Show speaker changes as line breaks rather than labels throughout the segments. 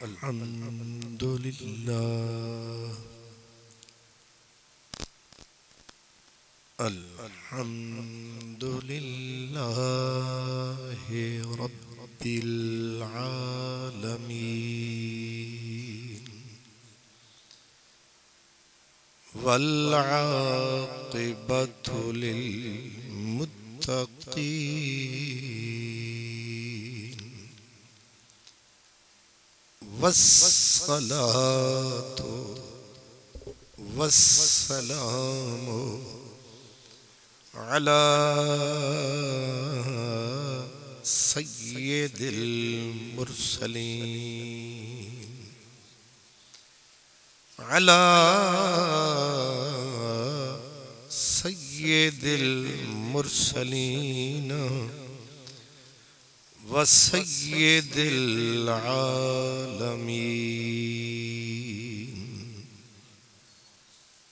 अल्हम्दुलिल्लाह अल्हम्दुलिल्लाहि रब्बिल आलमीन वल आक़िबतु लिल मुत्तक़ीन वस्सलातु वस्सलामु अला सय्यिदिल मुरसलीन अला सय्यिदिल मुरसलीन व सय्यिदिल आलमीन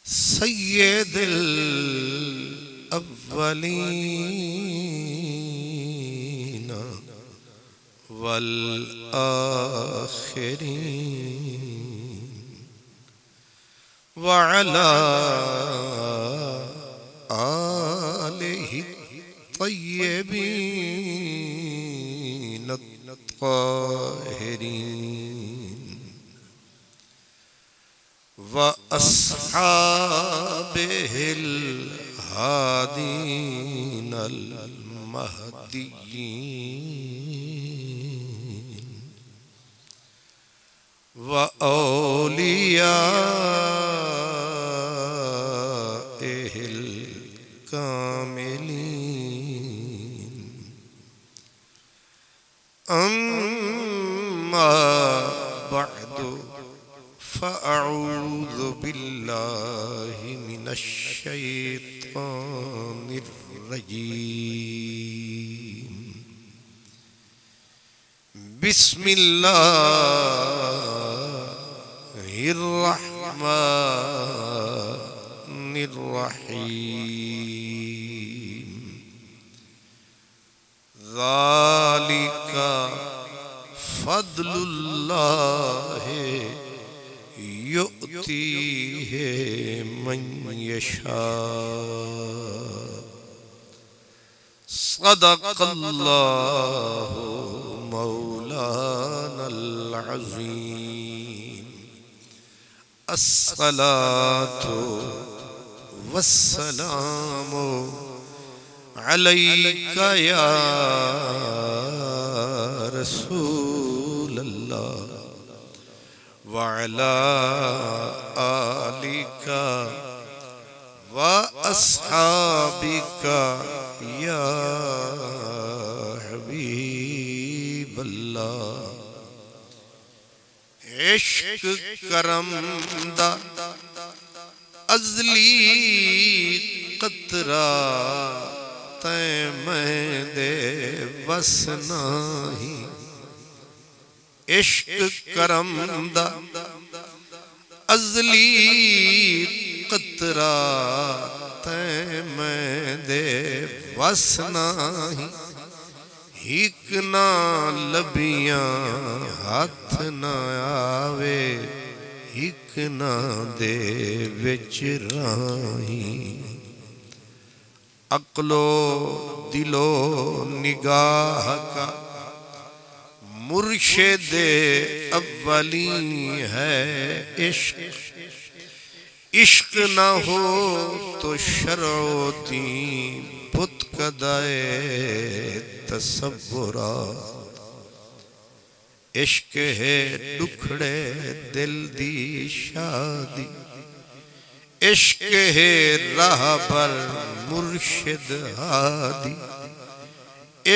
सय्यिदिल अव्वलीन वल आखिरीन व अला आलिहि तय्यबीन ताहिरीन व अस्हाबिहिल हादीन अल महदीयीन व औलियाइहिल कामिलीन अम्मा बअदु फ़अऊज़ु बिल्लाहि मिनश शैतानिर रजीम बिस्मिल्लाहिर रहमानिर रहीम ज़ालिका फ़द्लुल्लाहि युअतीहि मन यशा सदक़ल्लाहु मौलानल अज़ीम अस्सलातु वस्सलामु अलैका या रसूलल्लाह व अला आलिका व अस्हाबिका या हबीबल्लाह इश्क करम दा अज़ली क़तरा तै मैं दे बस नाही इश्क करम दा अज़ली क़तरा तै मैं दे बस नाही हिक ना लबियां हाथ ना आवे हिक ना दे विच राही अक्लो दिलो निगाह का मुर्शिदे अव्वली है इश्क इश्क न हो तो शरोती पुत कदाए तसव्वुरा इश्क है दुखड़े दिल दी शादी इश्क है राह पर मुर्शिद हादी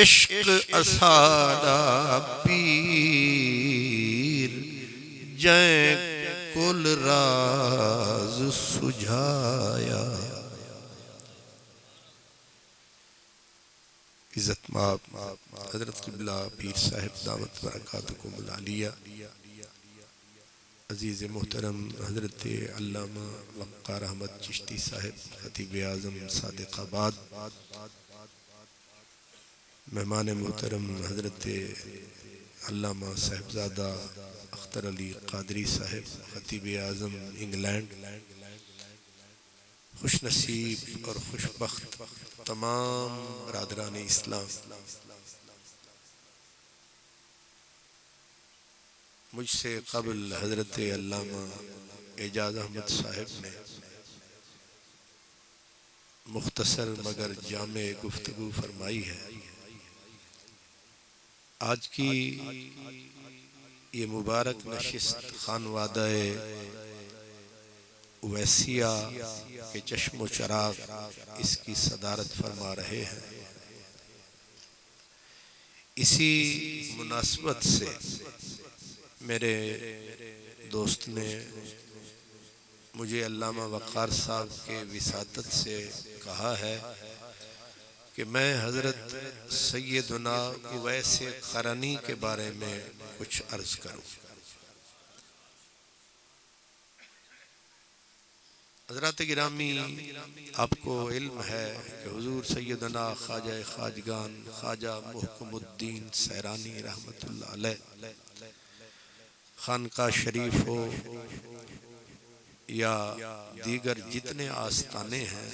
इश्क असादा पीर जै कुल राज सुझाया इज़्ज़त माब हज़रत क़िबला पीर साहिब दावत बरकातुहुमुल आलिया अज़ीज़ मोहतरम हज़रत अल्लामा वक़्क़ार अहमद चिश्ती साहिब खतीब आज़म सादिक़ाबाद मेहमान मोहतरम हज़रत अल्लामा साहिबजादा अख्तर अली कादरी साहिब खतीब आज़म इंग्लैंड, खुश नसीब और खुशबख्त तमाम बरादरान इस्लाम, मुझसे कबल हज़रत अल्लामा एजाज अहमद साहिब ने मुख्तसर मगर जामे गुफ्तगू फरमाई है। आज की ये मुबारक नशिस्त खानवादाए उवैसिया के चश्मो चराग इसकी सदारत फरमा रहे हैं। इसी मुनासबत से मेरे दोस्त ने मुझे अल्लामा वक़ार साहब के विसातत से कहा है कि मैं हज़रत सैयदना उवैस क़रनी के बारे में कुछ अर्ज़ करूँ। हज़रात गिरामी, आपको इल्म है कि हुज़ूर सैयदना ख्वाजा ख्वाजगान ख्वाजा मुहकमुद्दीन सैरानी रहमतुल्लाह अलैह खानका शरीफ हो या दीगर जितने आस्ताने हैं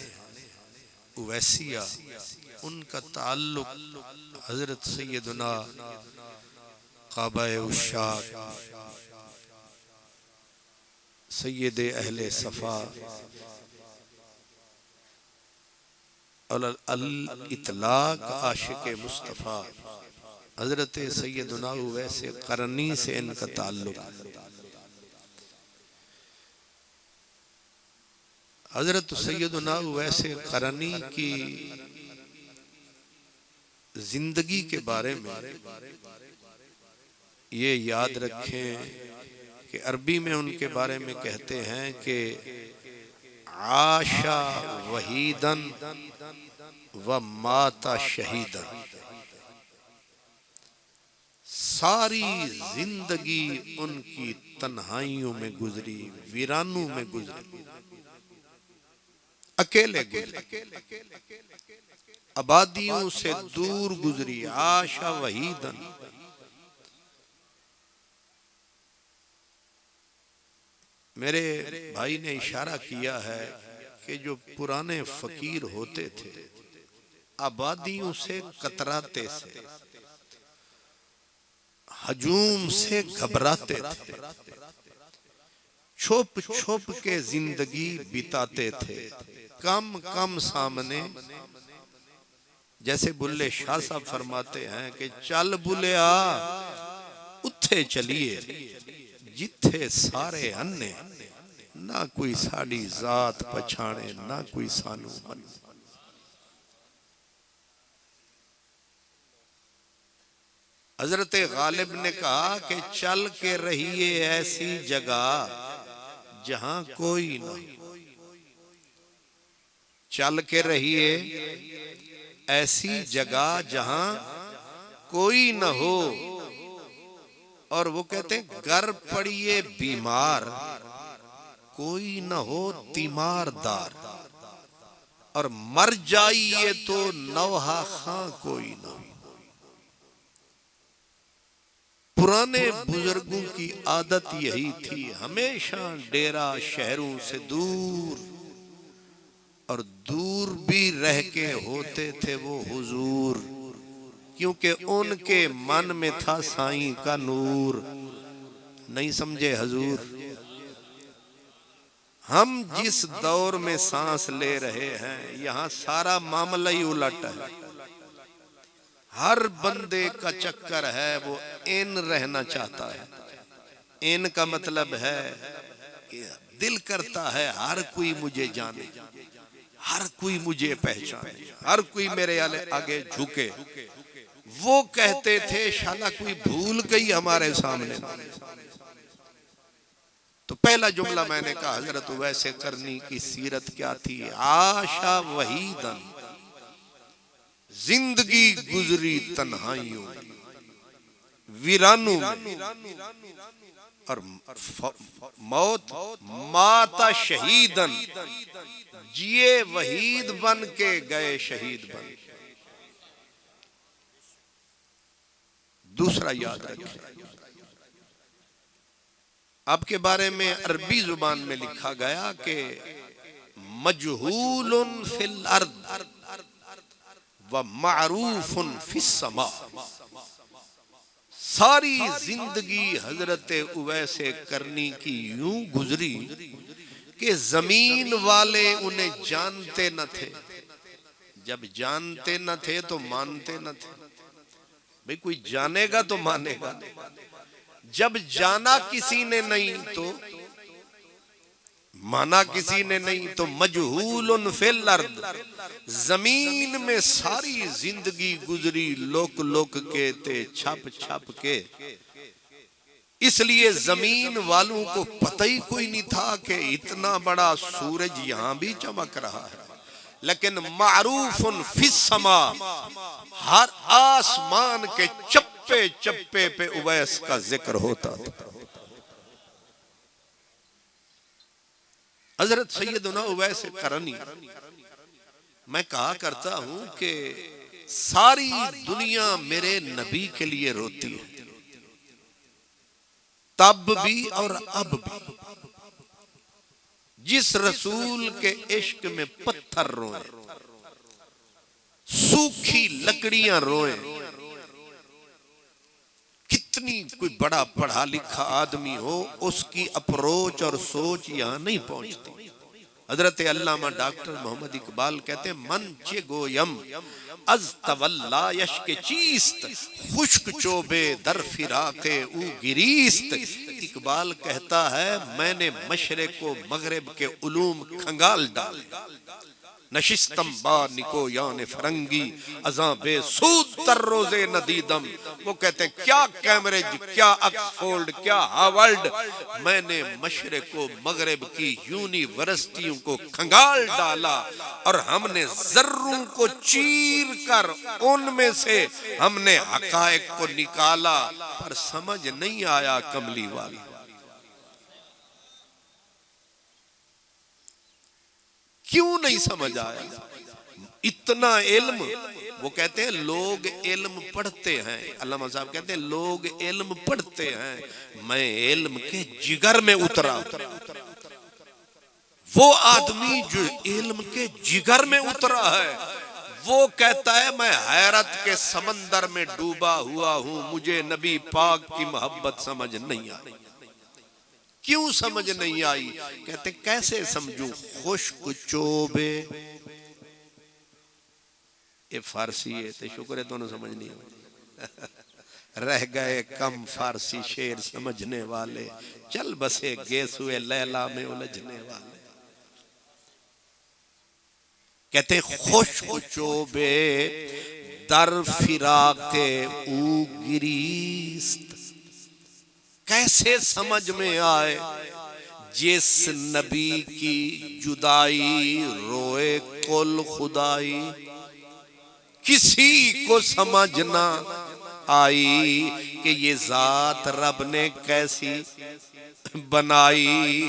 उवैसिया, उनका ताल्लुक हज़रत सैयदना काबाए उशाक सैयद अहले सफ़ा अल इतलाक आशिक मुस्तफ़ा हज़रत सैयदना उवैस क़रनी से इनका ताल्लुक। हज़रत सैयदना उवैस क़रनी की जिंदगी के बारे में ये याद रखें कि अरबी में उनके बारे में कहते हैं कि आशा वहीदन व माता शहीदन, सारी जिंदगी उनकी तन्हाइयों में गुजरी, वीरानों में गुजरी, अकेले गुजरी, आबादियों से दूर गुजरी। आशा वहीदन, मेरे भाई ने इशारा किया है कि जो पुराने फकीर होते थे आबादियों से कतराते से, हजूम से घबराते थे, छुप छुप के जिंदगी बिताते थे, कम कम सामने। जैसे बुल्ले शाह साहब फरमाते हैं कि चल बुलिया उथे चलिए जिथे सारे अन्ने, ना कोई साड़ी जात पछाणे ना कोई सानू मन। हजरत गालिब ने कहा कि चल के रहिए ऐसी जगह जहां कोई ना, चल के रहिए ऐसी जगह जहां कोई न हो। और वो कहते हैं घर पड़िए बीमार कोई न हो तीमारदार, और मर जाइए तो नौहा खां कोई न हो। पुराने बुजुर्गों की आदत यही थी, हमेशा डेरा शहरों से दूर, और दूर भी रह के होते थे वो हुजूर, क्योंकि उनके मन में था साईं का नूर। नहीं समझे हजूर? हम जिस दौर में सांस ले रहे हैं यहाँ सारा मामला ही उलट है। हर बंदे का चक्कर है वो इन रहना चाहता है। इन का मतलब है कि दिल करता है हर कोई मुझे जाने, हर कोई मुझे पहचाने, हर कोई मेरे आगे झुके। वो कहते थे शाला कोई भूल गई हमारे सामने। तो पहला जुमला मैंने कहा हजरत उवैस क़रनी की सीरत क्या थी? आशा वहीदन, जिंदगी गुजरी तन्हाइयों वीरानों में, और मौत माता शहीदन, जिए वहीद बन के गए शहीद बन। दूसरा याद रखें, आपके बारे में अरबी जुबान में लिखा गया कि मजहूलुन फिल अर्द व मारूफुन फिस समा। सारी जिंदगी हजरत उवैस करनी की यूं गुजरी कि जमीन वाले उन्हें जानते न थे। जब जानते न थे तो मानते न थे। भाई कोई जानेगा तो मानेगा, जब जाना किसी ने नहीं तो माना किसी ने नहीं। तो मजहूलुन फिल अर्द, जमीन में सारी जिंदगी गुजरी लोक लोक के ते छप छप के। इसलिए जमीन वालों को पता ही कोई नहीं था कि इतना बड़ा सूरज यहां भी चमक रहा है। लेकिन मारूफुन फिस समा, हर आसमान के चप्पे चप्पे पे उवैस का जिक्र होता था। हजरत सैयदना उवैस करनी, मैं कहा करता हूं कि सारी दुनिया मेरे नबी के लिए रोती है, तब भी और अब भी। जिस रसूल के इश्क में पत्थर रोए, सूखी लकड़ियां रोए, कितनी कोई बड़ा पढ़ा लिखा आदमी हो उसकी अप्रोच और सोच यहां नहीं पहुंचती। हजरत अल्लामा डॉक्टर मोहम्मद इकबाल कहते हैं, मन चे गोयम अज तवल्ला यश्क चीस्त, खुश्क चोबे दर फिराके ऊ गिरीस्त। इकबाल कहता है, मैंने मशरिक को मगरिब के उलूम खंगाल डाल, नशिस्तम बा निको यान फरंगी अज़ां बेसूद तर रोजे नदीदम। वो कहते हैं, क्या कैम्ब्रिज, क्या ऑक्सफोर्ड, क्या हार्वर्ड, मैंने मशरिक को मगरिब की यूनिवर्सिटियों को खंगाल डाला और हमने जर्रों को चीर कर उनमें से हमने हकायक को निकाला, पर समझ नहीं आया कमली वाली। क्यों नहीं समझ आया? इतना इल्म। वो कहते हैं लोग इल्म पढ़ते हैं, अल्लामा साहब कहते हैं लोग इल्म पढ़ते हैं, मैं इल्म के जिगर में उतरा। वो आदमी जो इल्म के जिगर में उतरा है, वो कहता है मैं हैरत के समंदर में डूबा हुआ हूं, मुझे नबी पाक की मोहब्बत समझ नहीं आई। क्यों समझ नहीं आई? कहते कैसे समझूं? खुश्क चोबे, ये फारसी है तो शुक्र है दोनों समझ नहीं रह गए कम फारसी शेर समझने वाले, चल बसे गेसुए लैला में उलझने वाले। कहते खुश्क चोबे दर फिराके ऊ गिरीस्त। कैसे समझ में आए? जिस नबी की जुदाई रोए कुल खुदाई, किसी को समझ ना आई कि ये जात रब ने कैसी बनाई।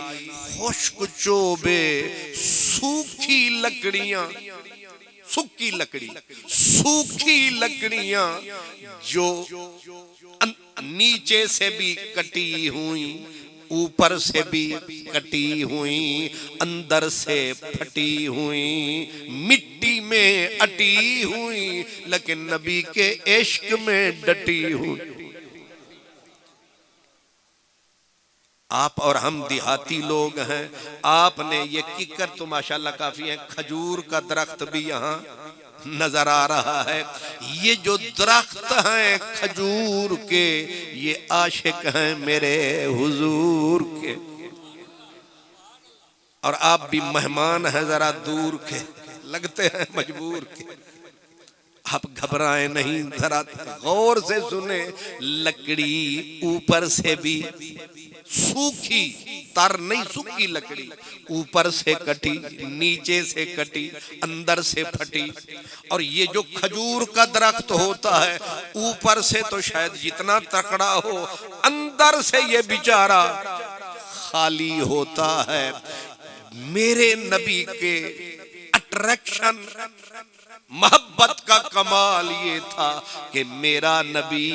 खुश्क चोबे, सूखी लकड़ियां, सूखी लकड़ी, सूखी लकड़ियां जो नीचे से भी कटी हुई, ऊपर से भी कटी हुई, अंदर से फटी हुई, मिट्टी में अटी हुई, लेकिन नबी के इश्क में डटी हुई। आप और हम देहाती लोग हैं, आपने ये किकर तो माशाल्लाह काफी है, खजूर का दरख्त भी यहाँ नजर आ रहा है। ये जो दरख्त हैं खजूर के, ये आशिक हैं मेरे हुजूर के। और आप भी मेहमान हैं, जरा दूर के लगते हैं, मजबूर के। आप घबराएं नहीं, जरा गौर से सुने। लकड़ी ऊपर से भी सूखी, तर नहीं, सूखी लकड़ी, ऊपर से कटी, नीचे से कटी, अंदर से फटी। और ये जो खजूर का दरख्त होता है, ऊपर से तो शायद जितना तकड़ा हो, अंदर से ये बेचारा खाली होता है। मेरे नबी के अट्रैक्शन मोहब्बत का कमाल ये था कि मेरा नबी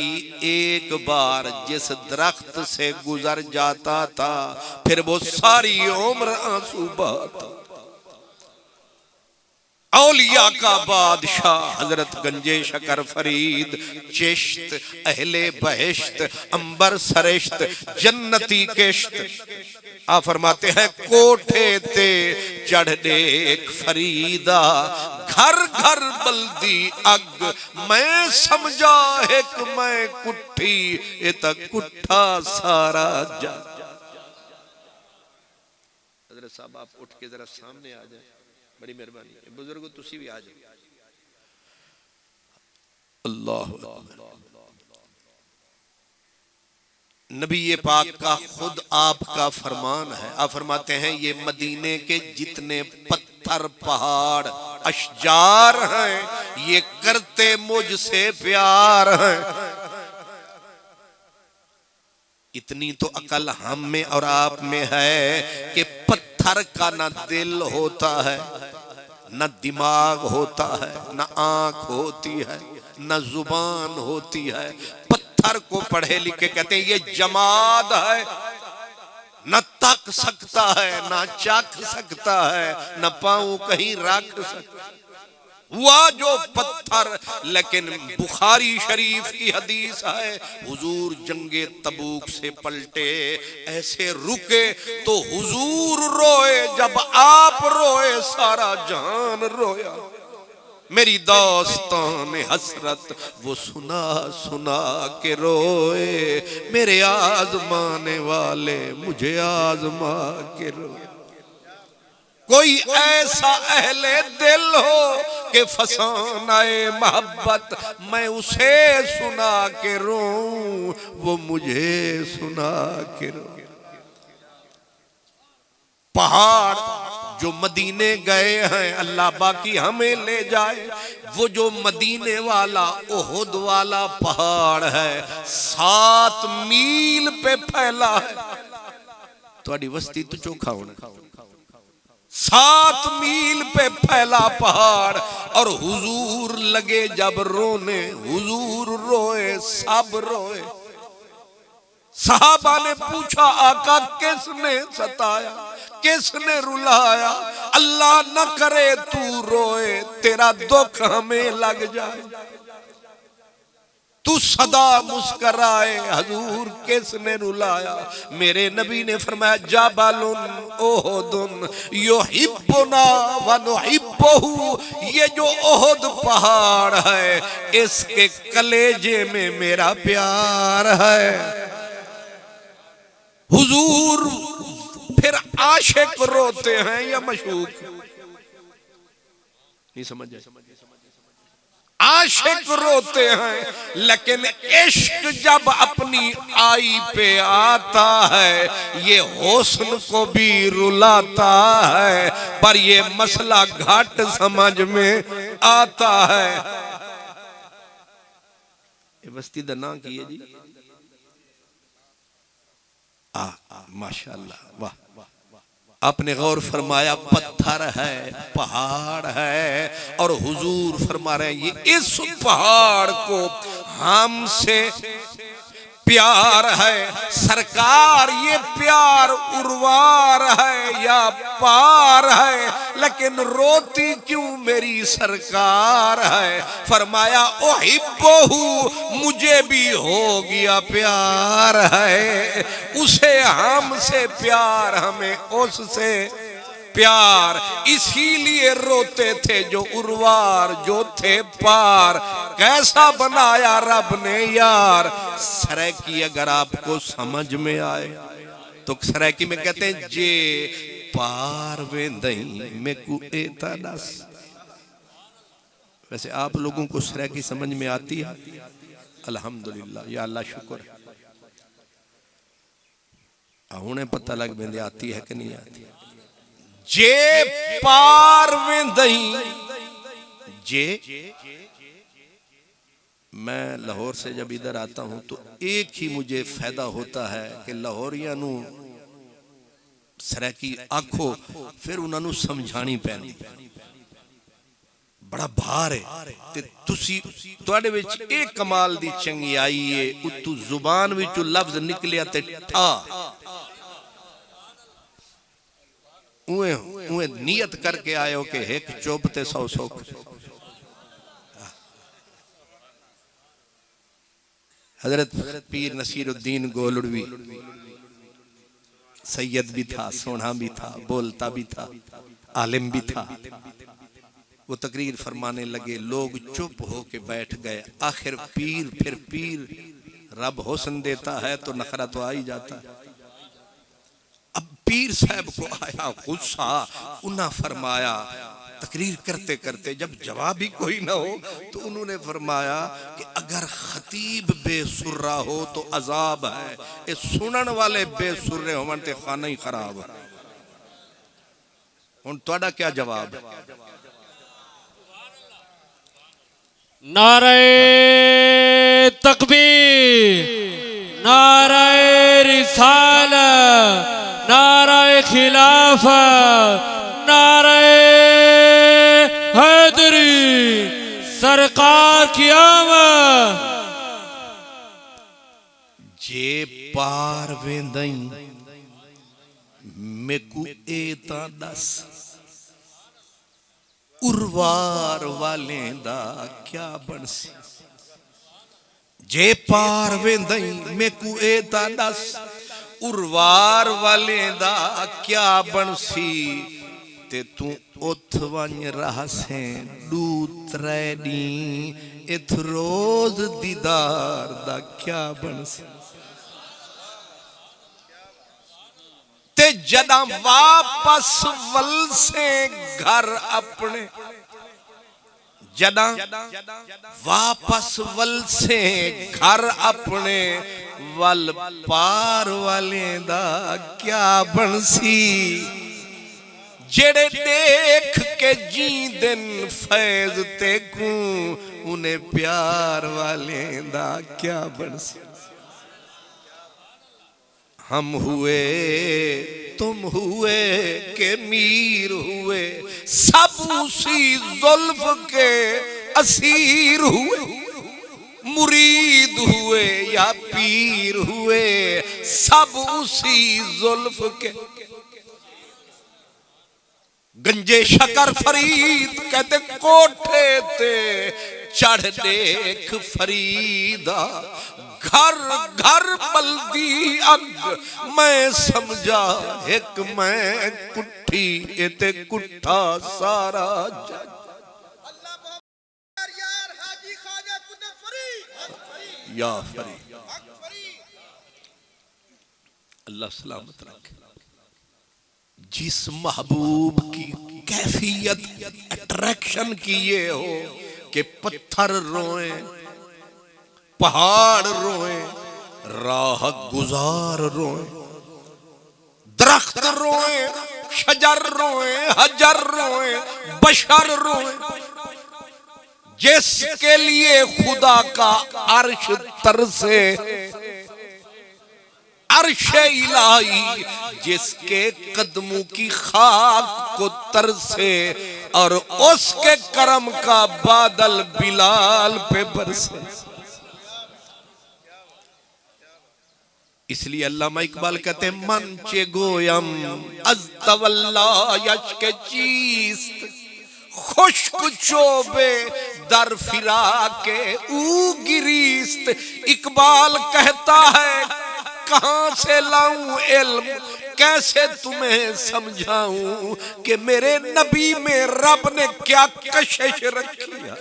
एक बार जिस दरख्त से गुजर जाता था फिर वो सारी उम्र आंसू बहाता। औलिया का बादशाह हजरत गंजे शकर फरीद चिश्त अहले बहिश्त अंबर सरिश्त जन्नती किश्त आ फरमाते हैं कोठे ते चढ़ देख फरीदा घर घर बल्दी अग मैं समझा एक मैं कुट्ठी ये तक कुट्ठा सारा जा। हजरत साहब आप उठ के जरा सामने आ जाए, बड़ी मेहरबानी। बुजुर्गो तुसी भी आ जाओ। अल्लाह नबी पाक का खुद आपका फरमान है। आप फरमाते हैं ये मदीने के जितने पत्थर पहाड़ अशजार हैं ये करते मुझसे प्यार हैं। इतनी तो अकल हम में और आप में है कि पत्थर का ना दिल होता है, न दिमाग होता है, न आंख होती है, न जुबान होती है। पत्थर को पढ़े लिखे कहते हैं ये जमाद है, न तक सकता है, न चख सकता है, न पाँव कहीं रख सकता हुआ जो पत्थर। लेकिन बुखारी शरीफ की हदीस है हुजूर जंगे तबूक से पलटे ऐसे रुके तो हुजूर रोए, जब आप रोए सारा जहान रोया। मेरी दास्तान हसरत वो सुना सुना के रोए, मेरे आजमाने वाले मुझे आजमा के रोए। कोई ऐसा अहले दिल हो कि फसानाए मोहब्बत मैं उसे सुना के रोऊं, वो मुझे सुना के रो। पहाड़ जो मदीने गए हैं अल्लाह बाकी हमें ले जाए। वो जो मदीने वाला ओहद वाला पहाड़ है 7 मील पे फैला है। थोड़ी वस्ती तो चोखा होना। 7 मील पे फैला पहाड़ और हुजूर लगे जब रोने, हुजूर रोए सब रोए। सहाबा ने पूछा आका किसने सताया, किसने रुलाया? अल्लाह न करे तू रोए, तेरा दुख हमें लग जाए। तू सदा मुस्कराए, हजूर किसने रुलाया? मेरे नबी ने फरमाया जबलुन ओहदुन युहिब्बुना व नुहिब्बुहु। ये जो ओहद पहाड़ है इसके कलेजे में मेरा प्यार है। हुजूर फिर आशिक रोते हैं या मशूक? नहीं समझ जाए। आशिक रोते हैं लेकिन इश्क जब अपनी आई पे आता है ये हुस्न को भी रुलाता है, पर ये मसला घाट समझ में आता है। ये बस्ती दना की है जी। माशाअल्लाह वाह। आपने गौर फरमाया पत्थर है, पहाड़ है और हुजूर फरमा रहे हैं ये इस पहाड़ को हमसे प्यार है। सरकार ये प्यार उर्वार है या पार है, लेकिन रोती क्यों मेरी सरकार है? फरमाया ओहिब्बुहु मुझे भी हो गया प्यार है। उसे हमसे प्यार, हमें उससे प्यार। इसीलिए रोते थे जो उर्वार जो थे पार। कैसा बनाया रब ने यार। सरायकी अगर आपको समझ में आए तो सरायकी में कहते हैं जे पार वे दही में कुएता दस। वैसे आप लोगों को सरायकी समझ में आती है? अल्हम्दुलिल्लाह या अल्लाह शुक्र। उन्हें पता लग बेंदे आती है कि नहीं आती। जे पार में दही जे। मैं लाहौर से जब इधर आता हूं तो एक ही मुझे फायदा होता है कि लाहौरिया नू सरायकी आखो फिर उन्होंने समझानी पैनी। बड़ा भार है ते तुसी तुहाडे विच एक कमाल दी चंगियाई है उतू जुबान विचों लफ्ज निकलिया ते ठा उए उए नियत करके आयो कि एक चुप ते 100 सुख। हजरत पीर नसीरुद्दीन गोलड़वी सैयद भी था, सोना भी था, बोलता भी था, आलिम भी था। वो तकरीर फरमाने लगे, लोग चुप होके बैठ गए। आखिर पीर फिर पीर, रब हुस्न देता है तो नखरा तो आ ही जाता है। अब पीर साहब को आया गुस्सा, उन्हें फरमाया तकरीर करते करते जब जवाब ही कोई ना हो तो उन्होंने फरमाया कि अगर खतीब बेसुर्रा हो तो अजाब है, ये सुनन वाले बेसुर्रे होवन ते खाना ही खराब है। हुण तुहाडा क्या जवाब है?
नारे तकबीर, नारे रिसालत, नारे खिलाफत, नारे हैदरी, सरकार की आमद।
जे पार वेंदई मेकू एता दस, उर्वार वाले दा क्या बनसी। जे पार वेंदई मेकू एता दस, उर्वार वाले दा क्या बनसी। ते तू उथ वंज रहा से डू त्रै दी, इत रोज दीदार दा क्या बनसी। ते जदा वापस वल से घर अपने, जदा वापस वल से घर अपने, वल पार वाले दा क्या बनसी। जेड़े देख के जी दिन फैज ते को, उन्हें प्यार वाले दा क्या बनसी। हम हुए तुम हुए के मीर हुए, सब उसी जुल्फ के असीर हुए। मुरीद हुए या पीर हुए, सब उसी जुल्फ के। गंजे शकर फरीद कहते कोठे ते चढ़ देख फरीदा, घर घर बल्दी अग मैं समझा एक मैं कुट्ठी, एते कुट्ठा सारा जग। या फरीद अल्लाह सलामत रखे। जिस महबूब की कैफियत अट्रैक्शन की ये हो कि पत्थर रोए, पहाड़ रोए, राह गुजार रोए, दरख्त रोए, शजर रोए, हजर रोए, बशर रोए। जिसके लिए खुदा का अर्श तरसे, अर्शे इलाही जिसके कदमों की खाक को तरसे, और उसके करम का बादल बिलाल पे बरसे। इसलिए अल्लामा इकबाल कहते हैं, मन चे गोयम अज तवल्ला यश्क चीस्त, खुश्क चोबे दर फिरा के ऊ गिरीस्त। इकबाल कहता है, कहां से लाऊं इल्म, कैसे तुम्हें समझाऊं कि मेरे नबी में रब ने क्या कशिश रखी है।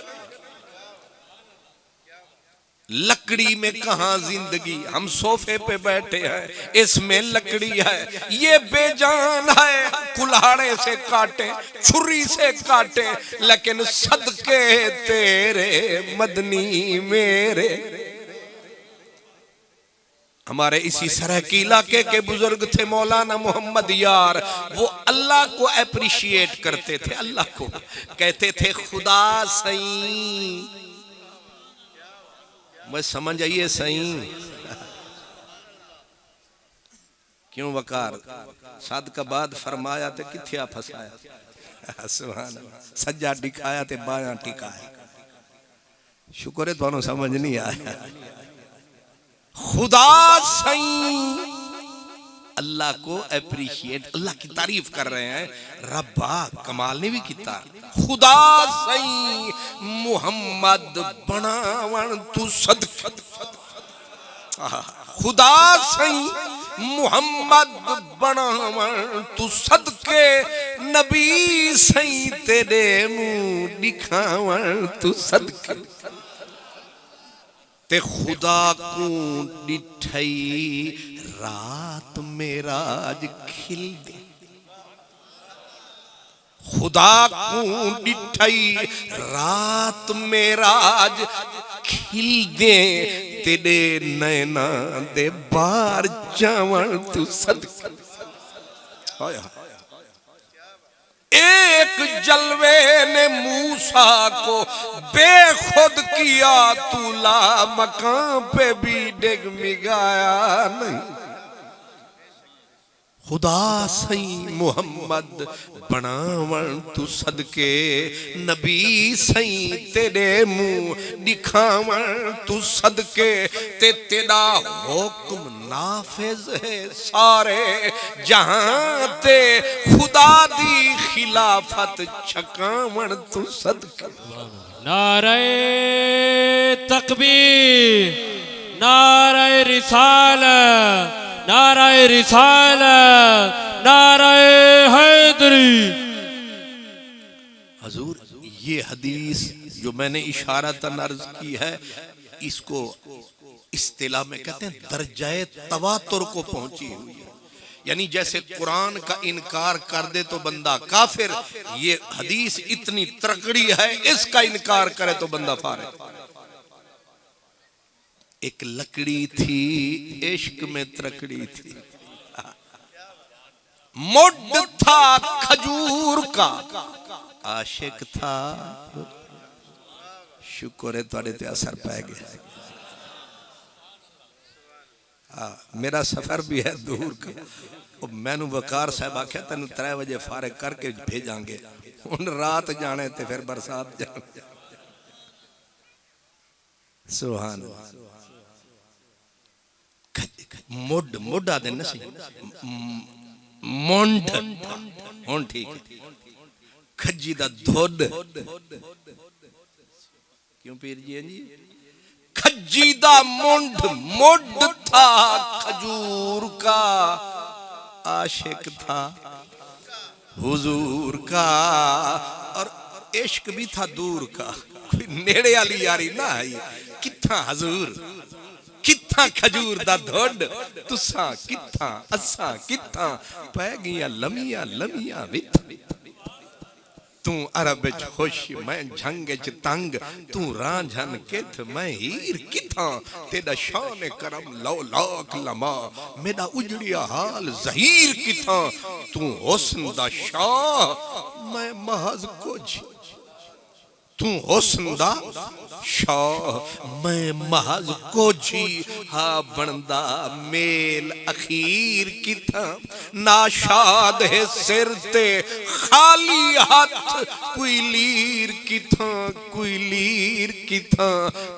लकड़ी में कहां जिंदगी, हम सोफे पे बैठे हैं, इसमें लकड़ी है, ये बेजान है। कुल्हाड़े से काटे, छुरी से काटे, लेकिन सदके तेरे मदनी मेरे। हमारे इसी सरह के इलाके के बुजुर्ग थे मौलाना मोहम्मद यार, वो अल्लाह को अप्रिशिएट करते थे। अल्लाह को कहते थे, खुदा सही, मैं समझ आइए सही। क्यों वकार साद का बाद फरमाया तो किथे फसाया। सुभान अल्लाह। सज्जा दिखाया ते बायां टिकाया। शुक्र है तुहानू समझ नहीं आया। खुदा सही अल्लाह को अप्रिशिएट, अल्लाह की तारीफ कर रहे हैं। रब्बा कमाल ने भी किया। खुदा सही मुहम्मद बनावन तू सदका, खुदा सही मुहम्मद बनावन तू सदके, नबी सही तेरे मुंह दिखावन तू सदके। ते खुदा को डिठई रात मेराज खिल दे, खुदा को डिठई रात मेराज खिल दे, तेरे नैना दे बार जावन तू सदका। एक जलवे ने मूसा को बेखुद किया, तूला मकान पे भी डगमगाया नहीं। खुदा सही मुहम्मद बनावन तू सदके, नबी सही तेरे मुंह दिखावन तू सदके, ते तेरा हुक्म नाफिज है सारे जहां ते, खुदा दी खिलाफत छकावन तू सदके।
नारे तकबीर, नारे रिसालत, नारे रिसालत, नारे हैदरी।
हजूर ये हदीस जो मैंने इशारतन अर्ज की है, इसको इस्तिलाह में कहते हैं दर्जाए तवातुर को पहुंची हुई है। यानी जैसे कुरान का इनकार कर दे तो बंदा काफिर, ये हदीस इतनी तकड़ी है, इसका इनकार करे तो बंदा फारिग। एक लकड़ी थी इश्क में तकड़ी थी, मुड था खजूर का, आशिक था। शुक्र है तुहाडे ते असर पै गया। मेरा सफर भी है दूर का। मैनू वकार साहब आख्या तेन 3 बजे फारिग करके भेजांगे, हुण रात जाने ते फिर बरसात जाने। सुभान मुड मुडा दिन सी मुंड हुण ठीक है। खजी दा धुद क्यों पीर जी? खजी दा मुंड मुड था खजूर का, आशिक था हुजूर का, और इश्क भी था दूर का। कोई नेड़े वाली यारी ना आई। किथा हजूर, किथा खजूर दा धुड, तुसा किथा असा किथा, पै गईयां लमियां लमियां विथ। तू अरब विच खुश मैं झंग च तंग, तू रांझन किथ मैं हीर किथा, तेरा शान करम लो लाख लमा, मेरा उजड़िया हाल जहीर किथा, तू हुस्न दा शाह मैं महज कुछ, तू हुस्न दा शाह मैं महज कोझी, हा बनदा मेल अखीर किथा, नाशाद है सिर ते खाली हाथ, कोई लीर किथा कोई लीर किथा,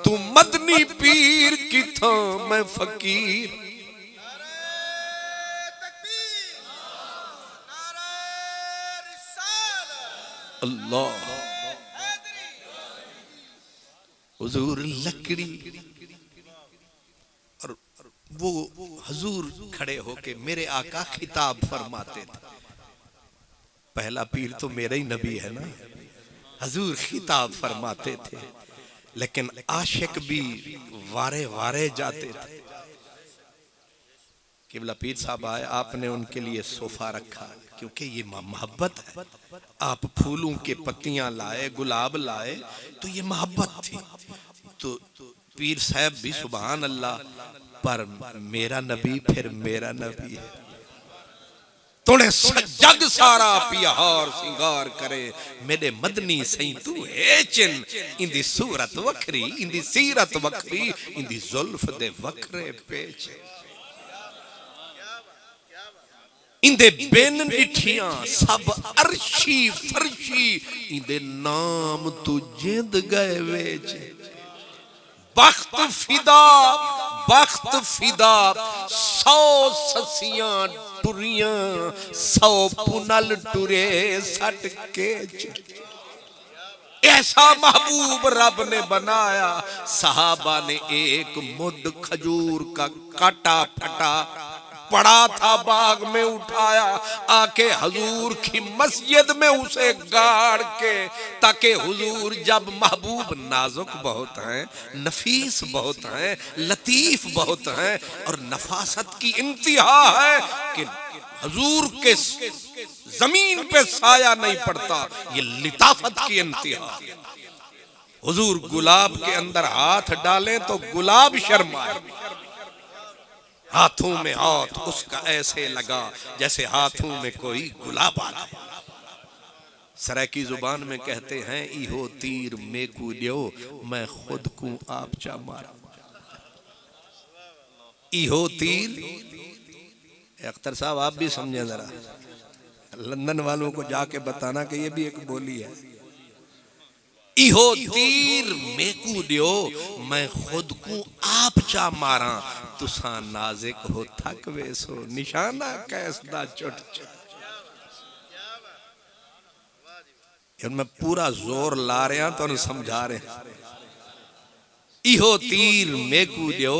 तू मदनी पीर किथा मैं फकीर। अल्लाह हुजूर लकड़ी, और वो हुजूर खड़े होके मेरे आका खिताब फरमाते थे। पहला पीर तो मेरा ही नबी है ना। हुजूर खिताब फरमाते थे, लेकिन आशिक भी वारे वारे जाते थे। किबला पीर साहब आए, आपने उनके लिए सोफा रखा, क्योंकि ये मोहब्बत है। आप फूलों के पत्तियां लाए, गुलाब लाए, तो ये मोहब्बत थी। तो पीर साहब भी सुभान अल्लाह, पर मेरा नबी फिर मेरा नबी है। तूने जग सारा प्यार सिंगार करे, मेरे मदनी सही तू है चिन, इंदी सूरत वखरी, इंदी सीरत वखरी, इंदी जुल्फ दे वखरे पेच। इंदे बेन निठियां सब अर्शी फरशी इंदे नाम तू जिंद गए वेच बख्त फिदा 100 ससियां टुरियां 100 पुनल टुरे सट के ऐसा महबूब रब ने बनाया। सहाबा ने एक मुड खजूर का काटा फटा पड़ा था बाग में उठाया आके हुजूर की मस्जिद में उसे गाड़ के, ताकि हुजूर जब महबूब नाजुक बहुत हैं, नफीस बहुत हैं, लतीफ बहुत हैं और नफासत की इंतहा है कि हुजूर के जमीन पे साया नहीं पड़ता, ये लिताफत की इंतहा। हुजूर गुलाब के अंदर हाथ डालें तो गुलाब शर्माए, हाथों में हाथ उसका ऐसे लगा जैसे हाथों में कोई गुलाब आ गया। सरायकी जुबान में कहते हैं इहो तीर मेकू दियो मैं खुद को आप चा मारा। इहो तीर, अख्तर साहब आप भी समझे जरा, लंदन वालों को जाके बताना कि ये भी एक बोली है। इहो तीर मेकू दियो मैं खुद को आप चा मारा, तुसा नाजिक हो थक वेसो निशाना कैसदा चुट चुट। मैं पूरा जोर ला रहा तो समझा रहे। इहो तीर मेकू दियो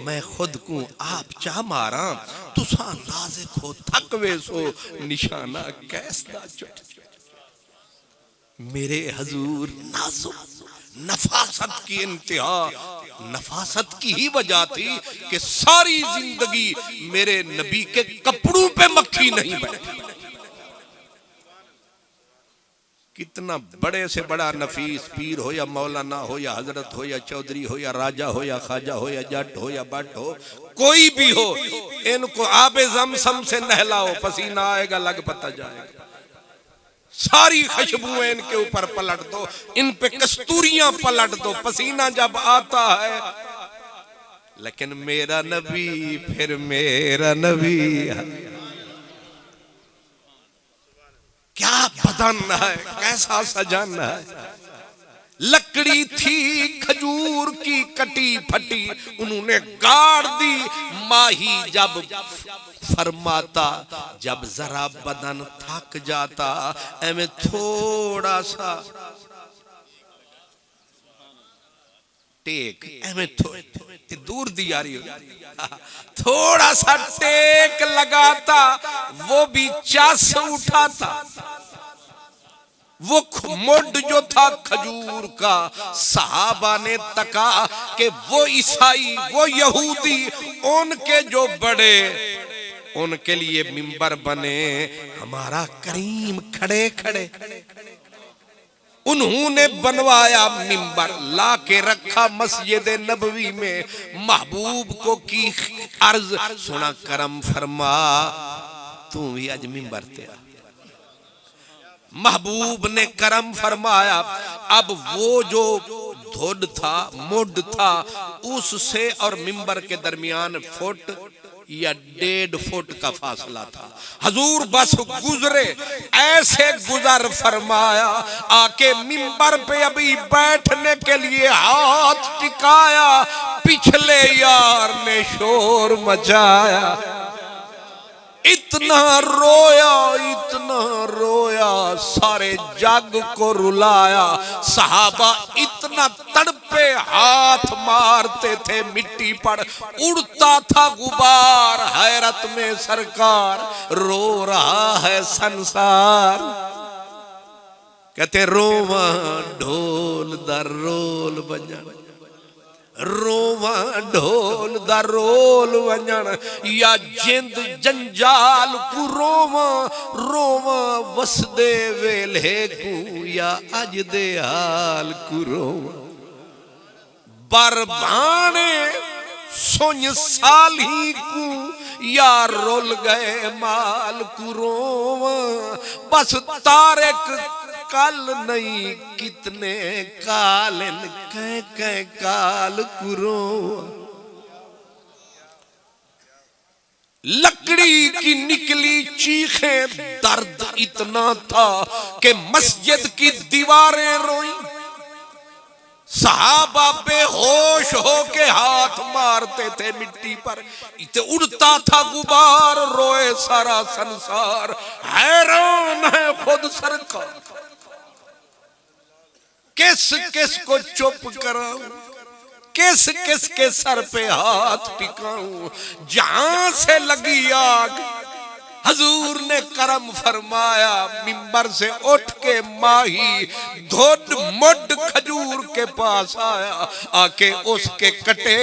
मैं खुद को आप चा मारा, तुसा नाजिक हो थक वेसो निशाना कैसदा चुट। मेरे हजूर नाजुक नफासत की इंतहा, नफासत की ही वजह थी कि सारी जिंदगी मेरे नबी के कपड़ों पे मक्खी नहीं बैठी। कितना बड़े से बड़ा नफीस पीर हो या मौलाना हो या हजरत हो या चौधरी हो या राजा हो या खाजा हो या जट हो या बट हो, कोई भी हो, इनको आबे ज़मज़म से नहलाओ, पसीना आएगा लग पता जाएगा। सारी खुशबुएं इनके ऊपर पलट दो, इन पे कस्तूरियां पलट दो, पसीना जब आता है। लेकिन मेरा नबी, फिर मेरा नबी, क्या बदन है, कैसा सजन है। लकड़ी थी खजूर की कटी फटी, उन्होंने गाड़ दी। माही जब फरमाता, जब जरा बदन थक जाता, एमें थोड़ा सा टेक, एमें दूर दी आ रही, थोड़ा सा टेक लगाता, वो भी चस उठाता। वो मुड जो था खजूर का, सहाबा ने तका कि वो ईसाई, वो यहूदी, उनके जो बड़े, उनके लिए मिंबर बने, हमारा करीम खड़े खड़े। उन्होंने बनवाया मिंबर, ला के रखा मस्जिद नबवी में। महबूब को की अर्ज, सुना करम फरमा तू भी अज मिंबर ते आ। महबूब ने करम फरमाया। अब वो जो धुड था, मुड था, उससे और मिंबर के दरमियान फुट या 1.5 फुट का फासला था। हजूर बस गुजरे, ऐसे गुजर फरमाया, आके मिंबर पे अभी बैठने के लिए हाथ टिकाया, पिछले यार ने शोर मचाया। इतना रोया, सारे जग को रुलाया। सहाबा इतना तड़पे, हाथ मारते थे मिट्टी पर, उड़ता था गुबार। हैरत में सरकार, रो रहा है संसार। कहते रोवा ढोल दर रोल बजन, रोवा ढोल दा रोल वंजन, या जिंद जंजाल को रोवा रोवा, वसदे वेले को या अज दे हाल को रोवा। बरबाने सुन साली को या रोल गए माल को रोवा। बस तारक कल नहीं कितने काल, कह काल कुरो। लकड़ी की निकली चीखें, दर्द इतना था कि मस्जिद की दीवारें रोई। सहाबा बेहोश होके हाथ मारते थे मिट्टी पर, इते उड़ता था गुबार, रोए सारा संसार, हैरान है खुद सरकार। किस किस को चुप कराऊं, किस किस के सर पे हाथ टिकाऊं। जहां से लगी आग हजूर ने करम फरमाया, मिंबर से उठ के माही धोड मुड खजूर के पास आया, आके उसके कटे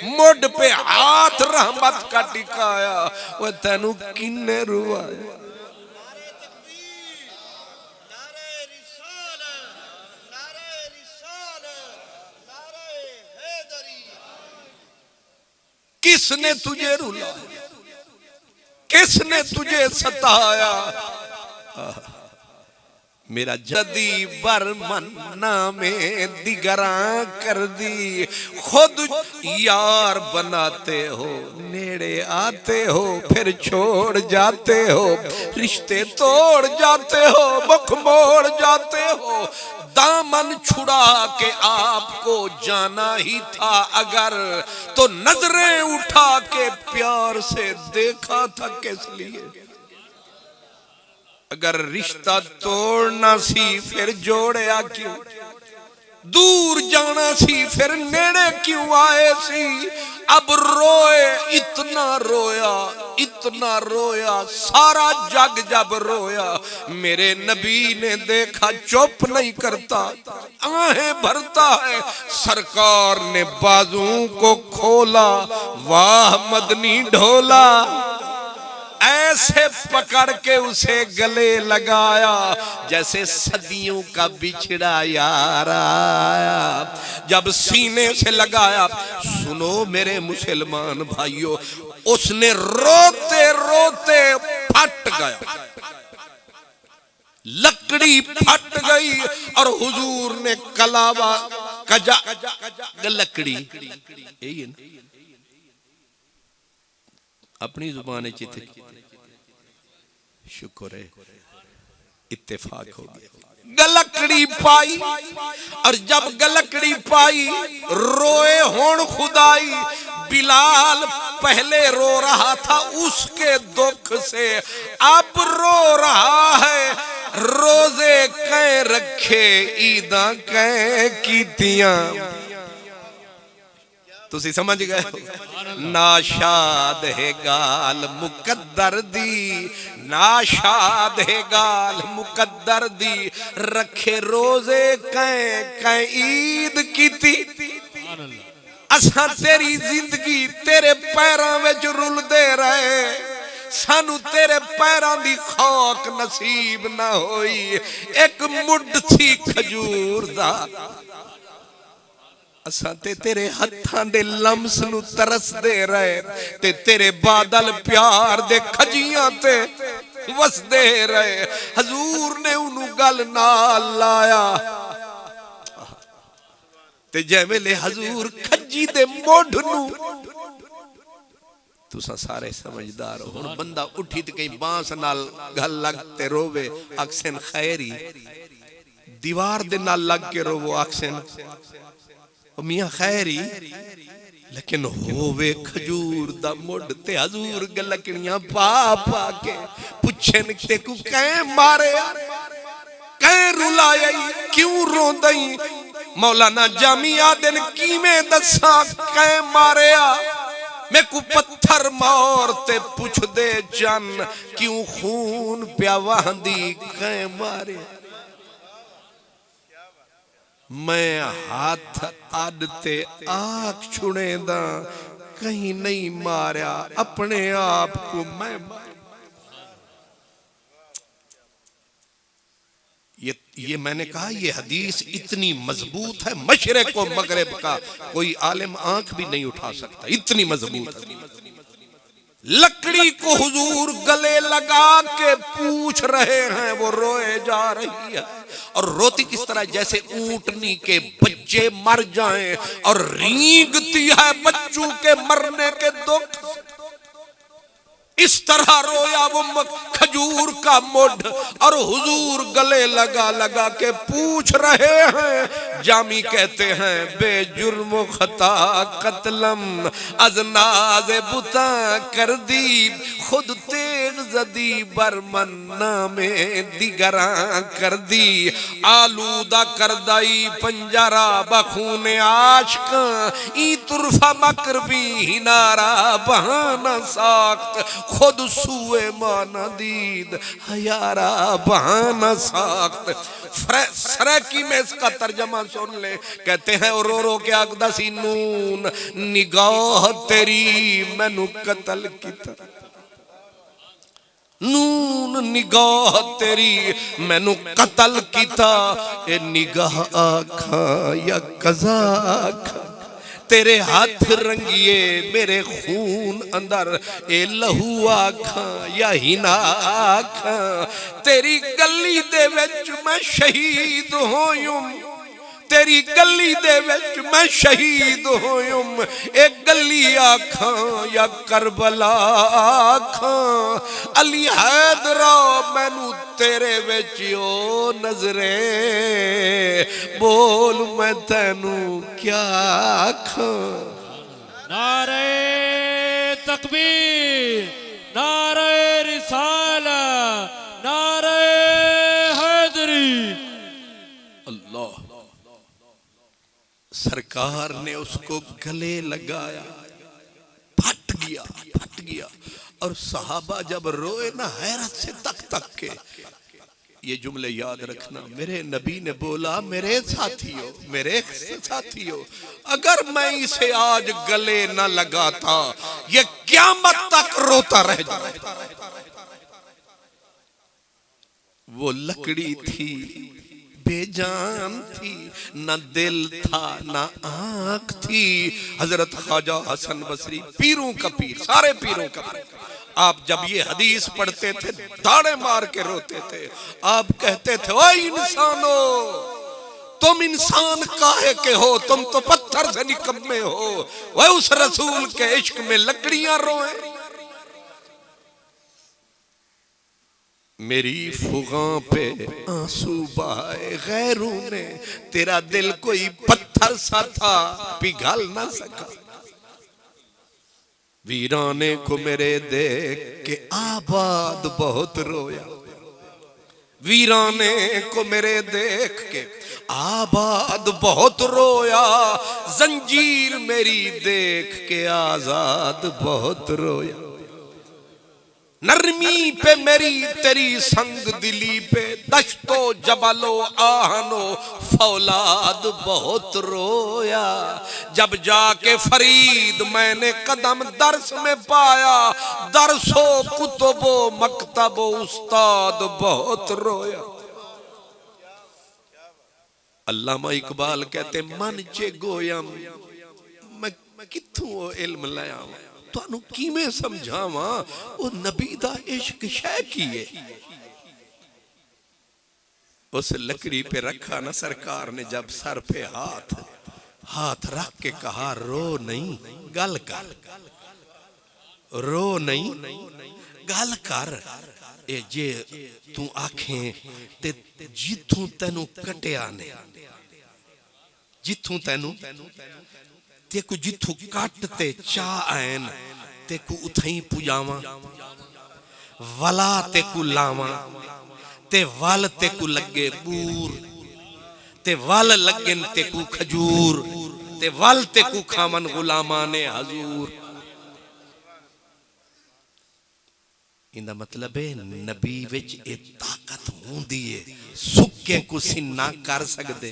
मुड पे हाथ रहमत का टिकाया। वो तेनू किन्ने रुआया। किसने तुझे रुलाया, किसने तुझे सताया। मेरा जदी बरमन में दिगरा कर दी, खुद यार बनाते हो, नेड़े आते हो फिर छोड़ जाते हो, रिश्ते तोड़ जाते हो, मुख मोड़ जाते हो। दामन छुड़ा के आपको जाना ही था अगर, तो नजरें उठा के प्यार से देखा था किस लिए। अगर रिश्ता तोड़ना सी फिर जोड़या क्यों, दूर जाना सी फिर नेड़े क्यों आए सी। अब रोए इतना रोया, इतना रोया, सारा जग जब रोया, मेरे नबी ने देखा चुप नहीं करता, आहें भरता है। सरकार ने बाजुओं को खोला, वाह मदनी ढोला, ऐसे पकड़ के उसे गले लगाया जैसे सदियों का बिछड़ा यार आया। जब सीने से लगाया, सुनो मेरे मुसलमान भाइयों, उसने रोते रोते फट गया, लकड़ी फट गई और हुजूर ने कलावा कजा लकड़ी यही है ना अपनी जुबान चित, शुक्र है इत्तेफाक हो गया। गलकड़ी पाई और जब गलकड़ी पाई रोए होन खुदाई। बिलाल पहले रो रहा था उसके दुख से, अब रो रहा है रोजे कै रखे ईदा कै कीतियां। तुसी समझ गए। नाशाद है गाल मुकद्दर दी, नाशाद है गाल मुकद्दर दी, रखे रोजे कै कै ईद कीती। असां तेरी जिंदगी तेरे पैरां विच रुलदे रहे, सानू तेरे पैरां दी खाक नसीब ना होई। एक मुड सी खजूर दा, असां ते तेरे हत्थां दे लम्स नू तरसदे रहे, ते तेरे बादल प्यार दे खजियां ते वसदे रहे। हजूर ने उन्हू गल नाल लाया, ते जै वेले हजूर खजी दे मोढ नू, तुसा सारे समझदार हो। हुण बंदा उठी ते कहीं बांस नाल गल लग ते रोवे, अक्सन खैरी। दीवार दे नाल लग के रोवो, अक्सन मियां खैरी। लेकिन होवे खजूर दा मुड ते हजूर गलकड़ियां पा पा के पुछन ते कु कै मारे, कै रुलाया, क्यों रोंदई। मौलाना जामिया दिन किवें दसा कै मारिया। मैं को पत्थर मार ते पुछ दे जन, क्यों खून प्या वहंदी कै मारे। मैं हाथ आदते आख छुड़ेदा, कहीं नहीं मारिया, अपने आप को मैं मार। ये मैंने कहा, ये हदीस इतनी मजबूत है, मशरिक व मगरिब का कोई आलिम आंख भी नहीं उठा सकता, इतनी मजबूत है। लकड़ी को हुजूर गले लगा के पूछ रहे हैं, वो रोए जा रही है। और रोती किस तरह, जैसे ऊंटनी के बच्चे मर जाएं और रींगती है बच्चों के मरने के दुख। इस तरह रोया वो खजूर का मुड, और हुजूर गले लगा लगा के पूछ रहे हैं। जामी कहते हैं बेजुर्म खता कतलम अजनाज बुता कर दी, खुद तेग जदी बरमन्ना में दिगरा कर दी, आलूदा कर दाई पंजरा बखूने आशका, ई तुरफा मकर भी हिनारा बहाना साख्त, खुद सुए माना दीद हयारा बहाना साख्त। सराकी में इसका तर्जमा सुन ले, कहते हैं रो रो के आगदा सी नून निगाह तेरी मैनू कतल किता, नून निगाह तेरी मैनू कतल किता, ए निगाह आखा या कज़ा आखा, तेरे हाथ रंगिए मेरे खून अंदर, ए लहू आखा या हिना आखा, तेरी गली दे विच मैं शहीद होयूं, तेरी गली दे विच मैं शहीद होयूं, एक गली आखा या करबला आखा, अली हैदरा मैनू तेरे विच ओ नजरे, बोल मैं तैनू क्या आखा।
नारे तकबीर, नारे रिसाला, नारे हैदरी।
अल्लाह, सरकार ने उसको गले लगाया, फट गया। और सहाबा जब रोए ना हैरत से तक तक के, ये जुमले याद रखना, मेरे नबी ने बोला मेरे साथियों, अगर मैं इसे आज गले न लगाता ये क़यामत तक रोता रह जाता। वो लकड़ी थी, बेजान थी, न दिल था न आंख थी। हजरत ख्वाजा हसन बसरी, पीरों का पीर, सारे पीरों का पीर, आप जब ये हदीस पढ़ते थे दाड़े मार के रोते थे। आप कहते थे ओ इंसानो, तुम इंसान काहे के हो, तुम तो पत्थर से निकम्मे हो। वह उस रसूल के इश्क में लकड़ियां रोए। मेरी फुगां पे आंसू बहाए गैरों ने, तेरा दिल कोई पत्थर सा था पिघल ना सका। वीराने को मेरे देख के आबाद बहुत रोया, वीराने को मेरे देख के आबाद बहुत रोया, जंजीर मेरी देख के आजाद बहुत रोया। नरमी पे मेरी तेरी संग दिली पे, दश्तो जबलो आहनो फौलाद बहुत रोया। जब जाके फरीद मैंने कदम दर्स में पाया, दरसो कुतुबो मकतबो उस्ताद बहुत रोया। अल्लामा इकबाल कहते मन चे गोयम, मैं किथों इल्म लाया, तुहानू किवें समझावा ओ नबी दा इश्क शै की है। उस लकड़ी पे रखा ना सरकार ने, जब सर पे हाथ रख के कहा रो नहीं गल कर, रो नहीं गल कर। ए जे तू आखें ते जिथों तेनू कटिया ने, जिथों तेनू तेकू जिथों कट ते चा आन तेकू उथई पुजावा, वला तेकू लावा, ते वल तेकू लगे बूर, ते वल लगन तेकू खजूर, ते वल तेकू खामन गुलामाने हजूर। इंदा मतलब है नबी विच ए ताकत होंदी है, सुक्के को सिन्ना कर सकदे,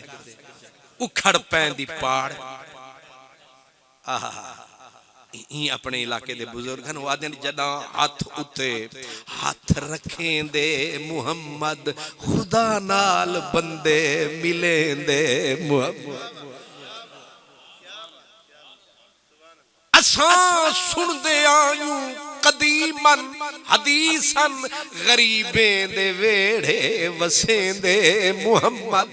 उखड़ पैंदी पाड़। अपने इलाके दे बुजुर्ग आदि जदा हाथ उत्ते हाथ रखें दे मुहम्मद, खुदा नाल बंदे मिलें दे मुहम्मद। असां सुन दे आयूं कदीमन हदीसन, गरीबें दे वेड़े वसें दे मुहम्मद।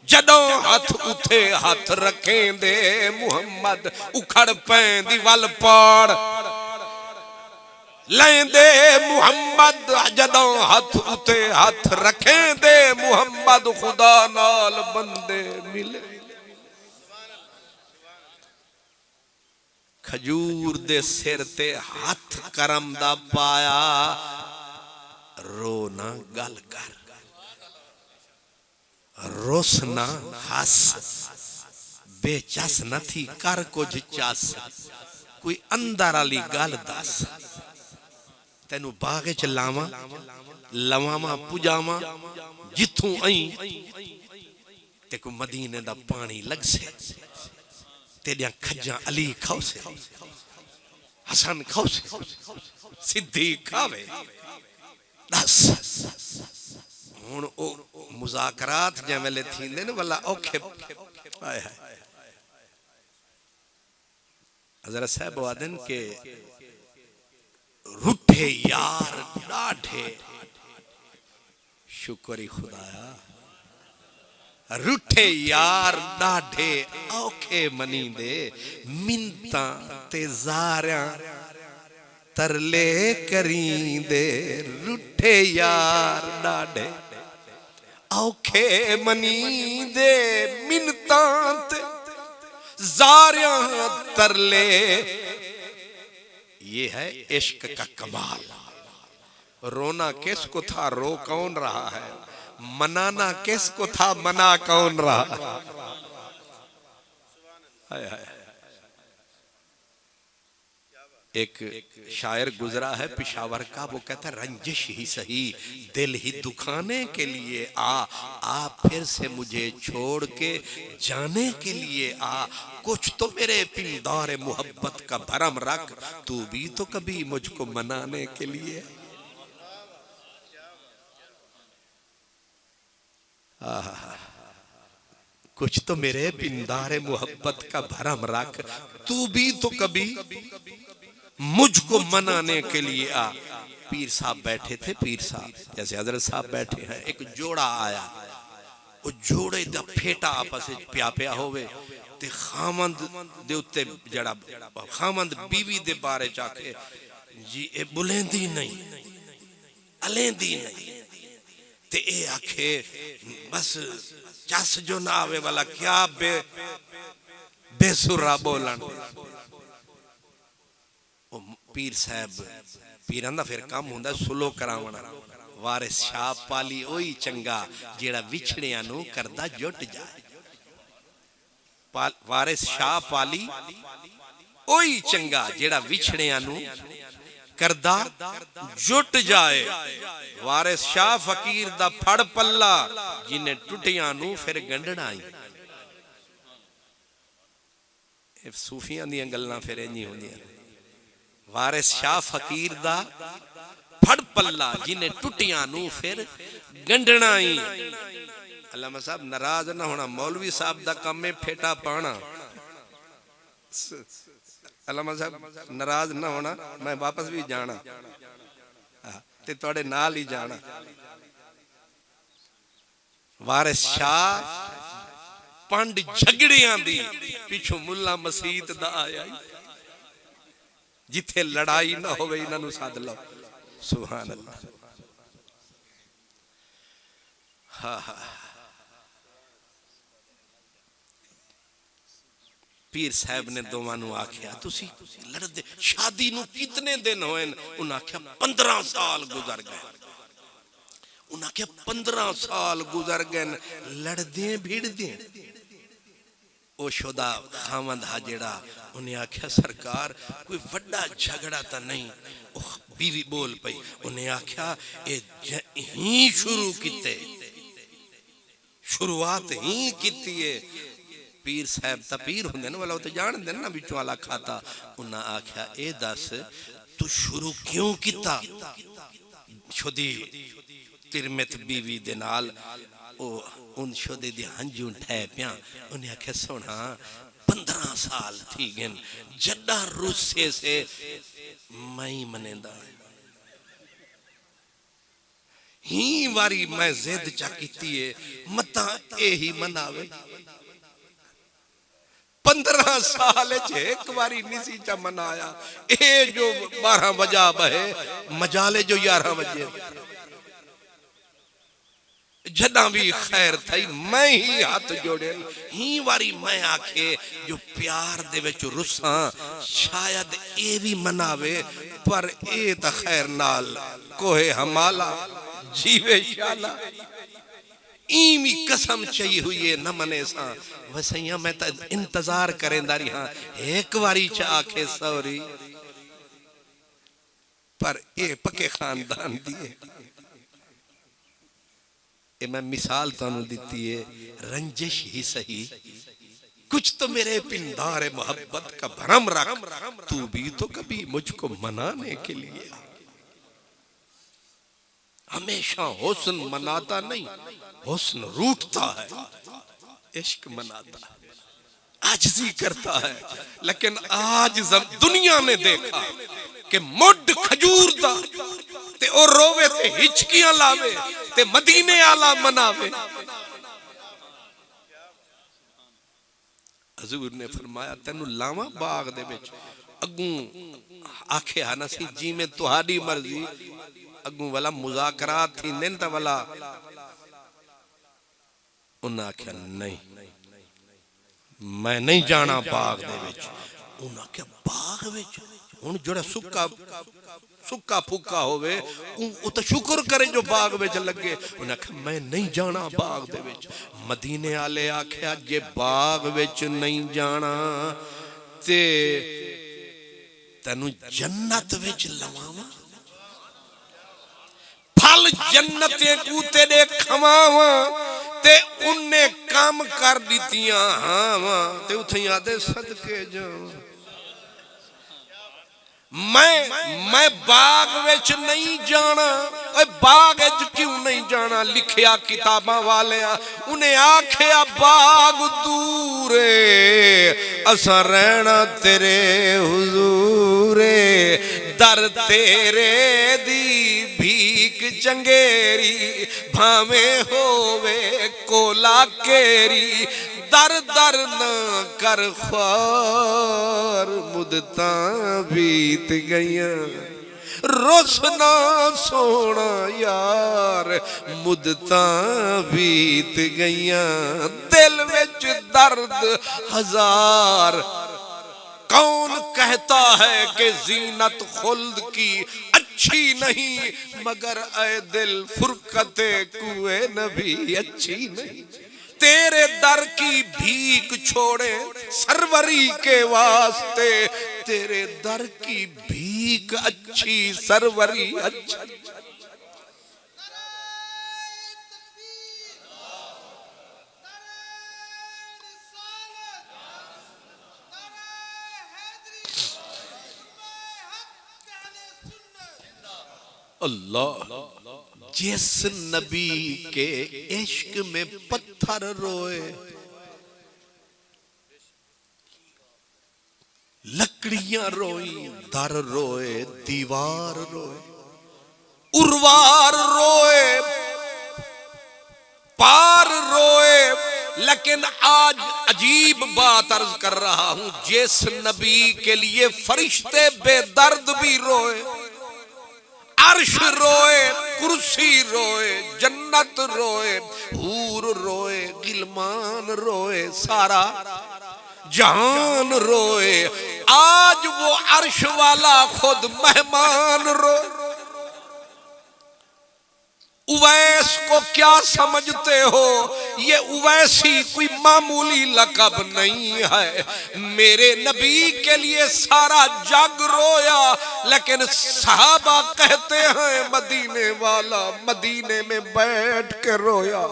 जदों हाथ उठे हाथ रखें दे मुहम्मद, उखड़ पैंदी वल पाड़। लेंदे मुहम्मद जदों हथ उते हथ रखेंदे मुहम्मद खुदा नाल बंदे मिले। खजूर दे सिर ते हथ करम दा पाया रो ना गल कर रोस ना हस बेचस न थी कर कुछ चस कोई अंदर वाली गल दस तेनू बाग च लावा लवावा पुजावा जिथों आई ते को मदीने दा पानी लग से तेरिया खज्जा अली खाओ से हसन खाओ से सिद्धी खावे दस हुण ओ मुज़ाकरात जे वेले थींदे ने वला औखे हाय हाय हज़रत साहब वादन के रूठे यार डाढ़े शुक्री खुदाया रूठे यार डाढ़े औखे मनी दे मिन्ता ते ज़ारियां तरले करींदे रूठे यार डाढ़े औखे मनी दे मिन्ता ते ज़ारियां तरले। ये है इश्क का कमाल। रोना किसको था रो कौन रहा है, मनाना किसको था मना कौन रहा। हाय हाय एक शायर गुजरा है पिशावर का, वो कहता है रंजिश ही सही दिल ही दुखाने के लिए आ फिर से मुझे छोड़ के जाने के लिए आ, कुछ तो मेरे पिंदार मोहब्बत का भरम रख, तू भी तो कभी मुझको मनाने के लिए। कुछ तो मेरे पिंदार मोहब्बत का भरम रख, तू भी तो कभी मुझको मनाने के लिए आ। पीर साहब बैठे थे, पीर साहब जैसे हजरत साहब बैठे हैं, एक जोड़ा आया, वो जोड़े दा फेटा आपस में प्या प्या होवे ते खामंद दे उत्ते जड़ा खामंद बीवी दे बारे जाके जी ए बुलेंदी नहीं अलेंदी नहीं ते ए आखे बस चस जो ना आवे वाला क्या बेसुरा बोलन। पीर साहब पीरां दा फिर काम हुंदा सुलो करावना। वारिस शाह पाली ओही चंगा जेड़ा विछड़ियां नू करदा जुट जाए। वारिस शाह पाली ओही चंगा जेड़ा विछड़ियां नू करदा जुट जाए। वारिस शाह फकीर दा फड़ पल्ला जिन्हें टुटियां नू फिर गंढना आई। सूफियां दी गल्लां फिर इंजी होंदियां। वारिस शाह फकीर दा फड़ पल्ला जिन्हें टुटियां नू फिर गंढना ही। अल्लामा साहब नाराज ना होना, मौलवी साहब दा काम है फेटा पाना। अल्लामा साहब नाराज ना होना, मैं वापस भी जाना ते तुहाडे नाल ही जाना। वारिस शाह पंड झगड़ियां दी पिछों मुल्ला मसीत दा आया, जिथे लड़ाई ना होवे इन्हां नू सद लो। सुभान अल्लाह। हाँ हाँ पीर साहब ने दोवां नू आख्या तुसी लड़दे शादी नू कितने दिन होए? उन्हें आख्या 15 साल गुजर गए। उन्हें आख्या 15 साल गुजर गए लड़दे भिड़दे। ओ शुदा खामंद हा जेड़ा उन्हें आख्या सरकार कोई वड्डा झगड़ा तो नहीं? बीवी बोल पई, उन्हें आख्या ही शुरू किते, शुरुआत ही की है। पीर साहब ता पीर हुंदे न वाला तो जान दे ना विचों वाला खाता। उन्हें आख्या ए दस तू शुरू क्यों किता? शुदी तिरमित बीवी दे नाल ओ उन शुदे दे हंजू ठह पिया। उन्हें आख्या सोना 15 साल थी गन जड्डा रुस्से से मई मनेंदा ही वारी मैं जिद चा कीती है मता ए ही मनावे। 15 साल एक बारी निसी चा मनाया ए जो 12 बजा बहे मजाले जो 11 बजे जदा भी खैर थई मैं ही हाथ जोड़े ही वारी मैं आखे जो प्यार दे विच रुसा शायद ए भी मनावे पर ए त खैर नाल कोहे हमाला जीवे शाला इमी कसम चाहिए हुई है न मने सा वसैया मैं त इंतजार करेंदा रही हां एक बारी चा आखे सॉरी पर ए पक्के खानदान दिए मैं मिसाल तानू दी है रंजिश ही सही कुछ तो मेरे पिंडारे मोहब्बत का भरम रख तू भी तो कभी मुझको मनाने के लिए हमेशा हुस्न मनाता नहीं हुस्न रूठता है इश्क मनाता है आजिज़ी करता है लेकिन आज दुनिया ने देखा कि मुड खजूर दा ते ओ रोवे ते हिचकियां लावे ते मदीने आला मनावे हजूर ने फरमाया तेनू लावा बाग दे विच अगू आखे ना सी जी में तुहाडी मर्जी अगू वाला मुज़ाकरात थी नें ता वाला उन्हें आख्या नहीं मैं नहीं जाना बाग दे विच उन्हें आख्या बाग विच हुण जोड़ा सुक्का सुक्का फुक्का होवे वो तो शुक्र करे जो बाग विच लगे उन्हें आख्या मैं नहीं जाना बाग दे विच मदीने आले आख्या जे बाग विच नहीं जाना ते तैनू जन्नत विच लवावां फल जन्नते कू तेरे खवावां ते उन्ने काम कर दितियां हां ते उथे आदे सदके जावां मैं बाग विच नहीं जाना बाग विच क्यों नहीं जाना लिखिया किताबां वाले उन्हें आखिया बाग दूर असा रहना तेरे हुजूरे दर तेरे दी भीख चंगेरी भावे होवे कोला केरी दर दर न कर ख्वार मुदता बीत गईयां रोसना सोना यार मुदता बीत गईयां दिल विच दर्द हजार कौन कहता है कि जीनत खुल्द की अच्छी नहीं मगर ऐ दिल फुरकते कुए नबी अच्छी नहीं तेरे दर की भीख छोड़े सरवरी के वास्ते तेरे दर की भीख अच्छी सरवरी अच्छी अल्लाह जिस नबी के इश्क में पत्थर रोए लकड़ियां रोई दर रोए दीवार रोए उर्वार रोए पार रोए लेकिन आज अजीब बात अर्ज कर रहा हूं जिस नबी के लिए फरिश्ते बेदर्द भी रोए अर्श रोए कुर्सी रोए जन्नत रोए हूर रोए गिलमान रोए सारा जहान रोए आज वो अर्श वाला खुद मेहमान रोए उवैस को क्या समझते हो ये उवैसी कोई मामूली लकब नहीं है मेरे नबी के लिए सारा जग रोया लेकिन सहाबा कहते हैं मदीने वाला मदीने में बैठ के रोया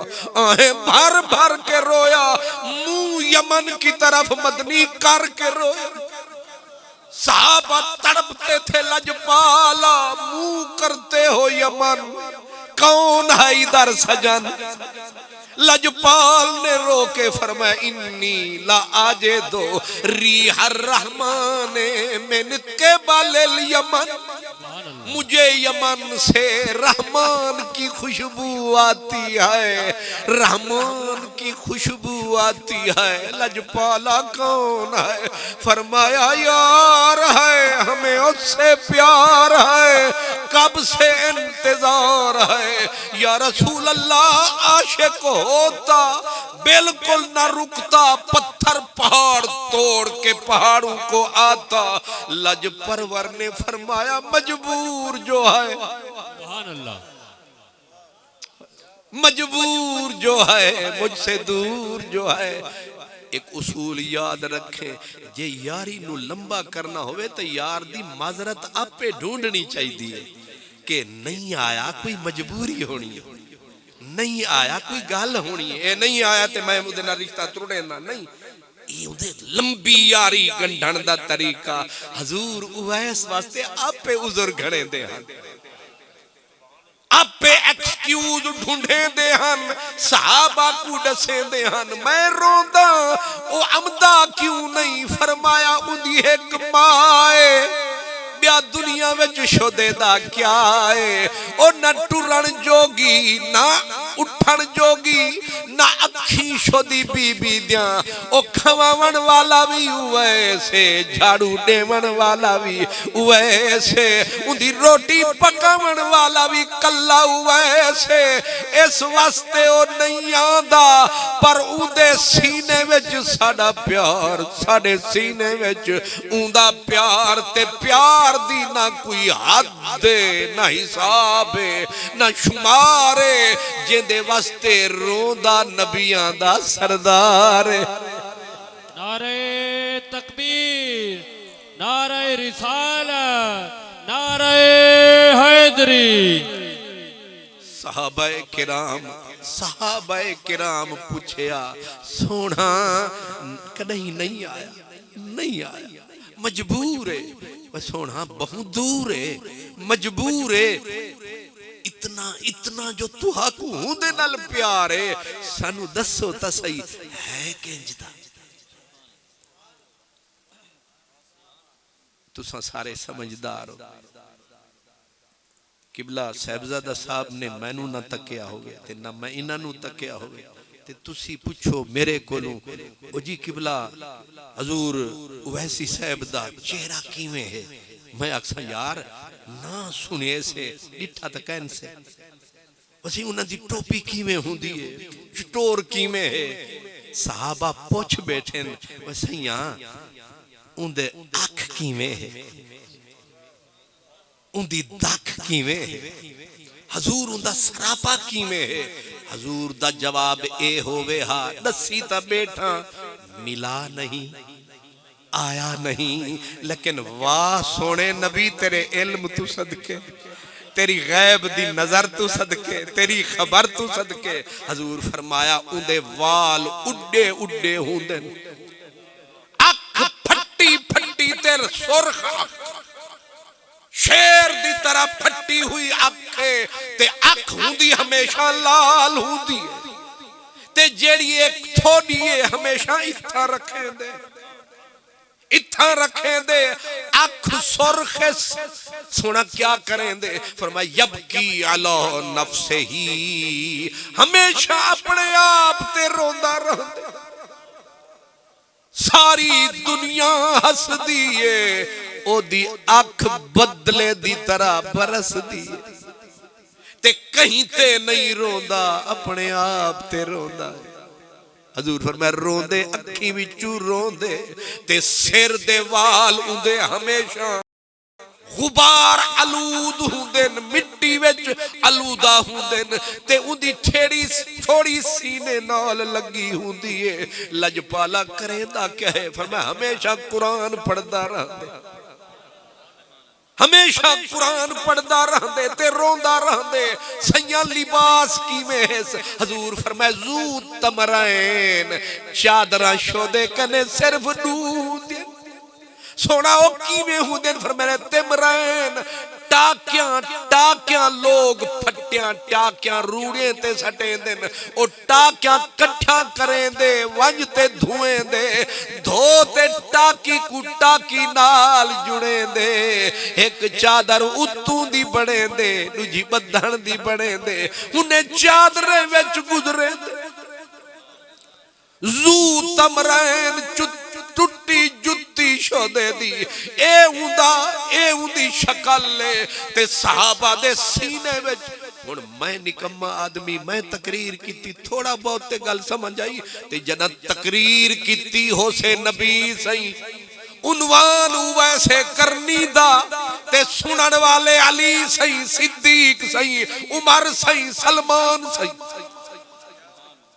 आहें भर भर के रोया मुंह यमन की तरफ मदनी करके रोया सहाबा तड़पते थे लजपाला मुंह करते हो यमन कौन है इधर सजन लजपाल ने रोके फरमाया इन्नी ला आजे दो रिहर रहमान मिन के बालिल यमन, मुझे यमन से रहमान की खुशबू आती है, रहमान की खुशबू आती है। लजपाला कौन है? फरमाया यार है, हमें उससे प्यार है, कब से इंतजार है। या रसूल अल्लाह आशिक होता बिल्कुल न रुकता, पत्थर पहाड़ तोड़ के पहाड़ों को आता। लज परवर ने फरमाया मजबूर जो है,
सुभान अल्लाह,
मजबूर जो है मुझसे दूर जो है। एक उसूल याद रखे, जे यारी नू लंबा करना होवे तो यार दी माजरत आपे ढूंढनी चाहिए कि नहीं आया कोई मजबूरी होनी है, नहीं आया कोई गल होनी है, नहीं आया तो मैं उहदे नाल रिश्ता तोड़े ना, नहीं लंबी यारी गंढण दा तरीका हजूर उवैस वास्ते आपे उज़र घणे दे हन, आपे एक्सक्यूज ढूंढे दे हन, सहाबा को दसे दे हन। मैं रोंदा ओ अमदा क्यों नहीं? फरमाया उदी एक माए ब्या दुनिया विच शोदे दा क्या है, ओ न टुरन जोगी ना उठन जोगी ना अखी शोदी बीबी दिया, ओ खवावन वाला भी वैसे, झाड़ू देवन वाला भी वैसे, उदी रोटी पकावन वाला भी कल्ला वैसे। इस वास्ते ओ नहीं आंदा पर उदे सीने विच साडा प्यार, साडे सीने विच उंदा प्यार ते प्यार दी ना कोई हद ना हिसाब ना शुमार, जिंदे वास्ते रोंदा नबियां दा सरदार।
नारे तकबीर, नारे रिसालत, नारे हैदरी। साहबाए किराम पूछया सोना कदई नहीं आया, नहीं आया, मजबूर है, वह सोना बहुत दूर है, मजबूर है। इतना इतना जो तुहाकू दे नाल प्यार है, सानू दसो ता सही है किंजदा। तुसा सारे समझदार हो। किबला साहिबजादा साहब ने मैनू ना तकिया होवे ते ना मैं इन्हां नू तकिया होवे ते तुसी पूछो मेरे कोलों ओ जी किबला हजूर वैसी साहब दा चेहरा किवें है? मैं अक्सर यार ना सुने से डिठा तो कहन से वसी उन्हां दी टोपी किवें हुंदी है, चटोर किवें है। साहबा पूछ बैठे वसैया उंदे अख किवें है, उंदी दख किवें है, हजूर उंदा सरापा किवें है। हजूर दा जवाब ए होवे हा दसी ता बैठा मिला नहीं, आया नहीं, लेकिन वाह सोने नबी तेरे इल्म तू सदके, तेरी गैब दी नजर तू सदके, तेरी खबर तू सदके। हजूर फरमाया उंदे वाल उड्डे उड्डे हुंदे, अख फट्टी फट्टी तेर सुरख अख, शेर दी तरह फट्टी हुई अख ते अख हुंदी हमेशा लाल हुंदी ते जेड़ी एक थोड़ी है हमेशा इत्था रखे दे, इत्था रखे दे अख सुरख। सुना क्या करें दे? फरमाया यबकी अला नफ्से ही, हमेशा अपने आप ते रोंदा रहंदे। सारी दुनिया हस दी है, ओदी अख बदले दी तरह बरस दी ते कहीं ते नहीं रोंदा, अपने आप ते रोंदा। हजूर फरमाया रोंदे अखी विचू रोंदे ते सिर दे वाल उंदे हमेशा गुबार आलूद हुंदे, मिट्टी विच आलूदा हुंदे ते उंदी ठेड़ी थोड़ी सीने नाल लगी हुंदी है। लजपाला करेंदा क्या है? फरमाया हमेशा कुरान पढ़दा रहंदे, हमेशा कुरान पढ़दा रहंदे ते रोंदा रहंदे। सैया लिबास किवें है? हजूर फरमाया जू तमरैन, चादरा शोदे कने सिर्फ दूध। सोना ओ किवें हुंदे? फरमाया तिमरैन, टाकियां टाकियां लोग फट्टियां टाकियां रूड़े ते सटेंदे न ओ टाकियां कट्ठा करेंदे वंज ते धुएंदे धो ते टाकी कु टाकी नाल जुड़ेंदे एक चादर उत्तों दी बनेंदे दूजी बदन दी बनेंदे उन्हें चादरे विच गुजरे जू तमरैन टुट्टी जुत्ती शोदे दी ए उंदी शक्ल ते सहाबा दे सीने विच हुण मैं निकम्मा आदमी मैं तकरीर कीती थोड़ा बहुत ते गल समझ आई ते जदा तकरीर कीती हो से नबी सही उन्वान वैसे करनी दा ते सुनन वाले अली सही सिद्दीक सही उमर सही सलमान सही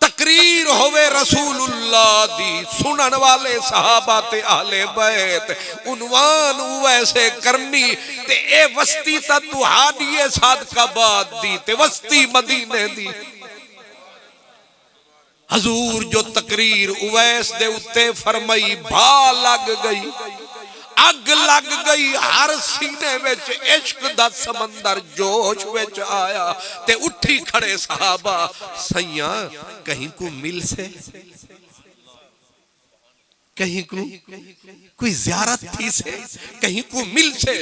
तकरीर होवे रसूलुल्लाह दी सुनन वाले सहाबा ते अहले बैत उन्वान वैसे करनी ते ए वस्ती ता तुहाडी सादकाबाद दी ते वस्ती मदीने दी हजूर जो तकरीर उवैस दे उत्ते फरमाई भा लग गई अग लग गई हर सीने विच इश्क दा समंदर जोश विच आया ते उठी खड़े सहाबा सैया कहीं को मिल से कहीं को कोई ज़ियारत थी से कहीं को मिल से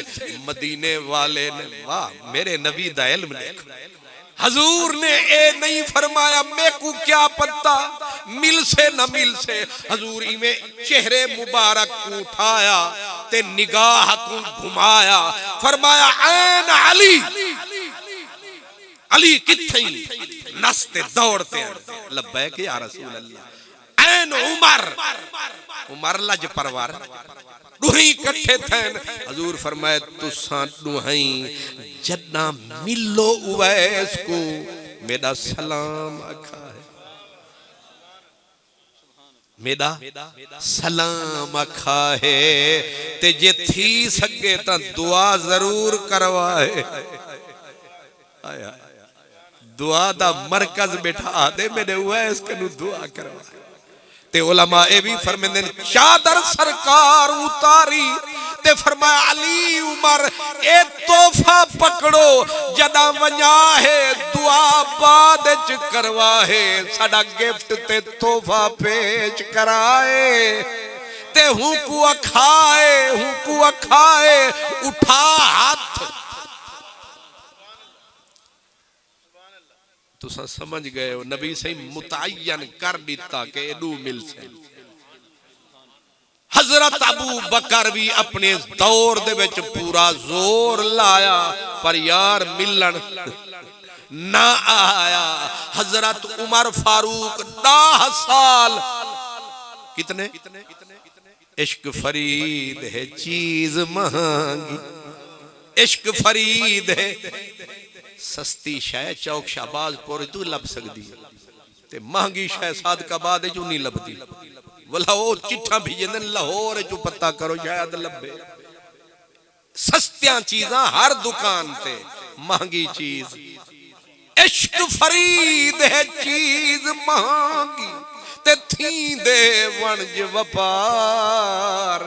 मदीने वाले ने वाह मेरे नबी दा इल्म देखो हजूर ने ए नहीं फरमाया मैं को क्या पता मिल से न मिल से हजूर इवें चेहरे मुबारक को उठाया ते निगाह को घुमाया फरमाया ऐन अली अली किथे नसते दौड़ते लब्बैक या रसूल अल्लाह ऐन उमर उमर लज परवार दुही कट्ठे थैन हजूर फरमाए तुसा दुही जन्ना मिलो उवैस को मेरा सलाम आखा है मेरा सलाम आखा है ते जे थी सके ता दुआ जरूर करवाए आया दुआ दा मरकज बैठा दे मेरे उवैस कनु दुआ करवाए ते उलमा ए भी फरमांदे चादर सरकार उतारी ते फरमाया अली उमर ए तोहफा पकड़ो जदा वन्या है दुआ बाद च करवाए साडा गिफ्ट ते तोहफा पेश कराए ते हूं को अखाए उठा हाथ तुसा समझ गए हो नबी सही मुतय्यन कर दिता के एडू मिल से हजरत अबू बकर भी अपने दौर दे विच पूरा जोर लाया पर यार मिलन ना आया हजरत उमर फारूक 10 साल कितने इश्क फरीद है चीज महंगी इश्क फरीद है सस्ती शय चौक शाहबाजपुर तू लब सकती ते महंगी शय सादकाबाद चू नहीं लभदी वला वो चिट्ठा भेजन लाहौर चू पता करो शायद लभे सस्तियां चीज़ां हर दुकान ते महंगी चीज इश्क फरीद है चीज महंगी ते थी दे वणज वपार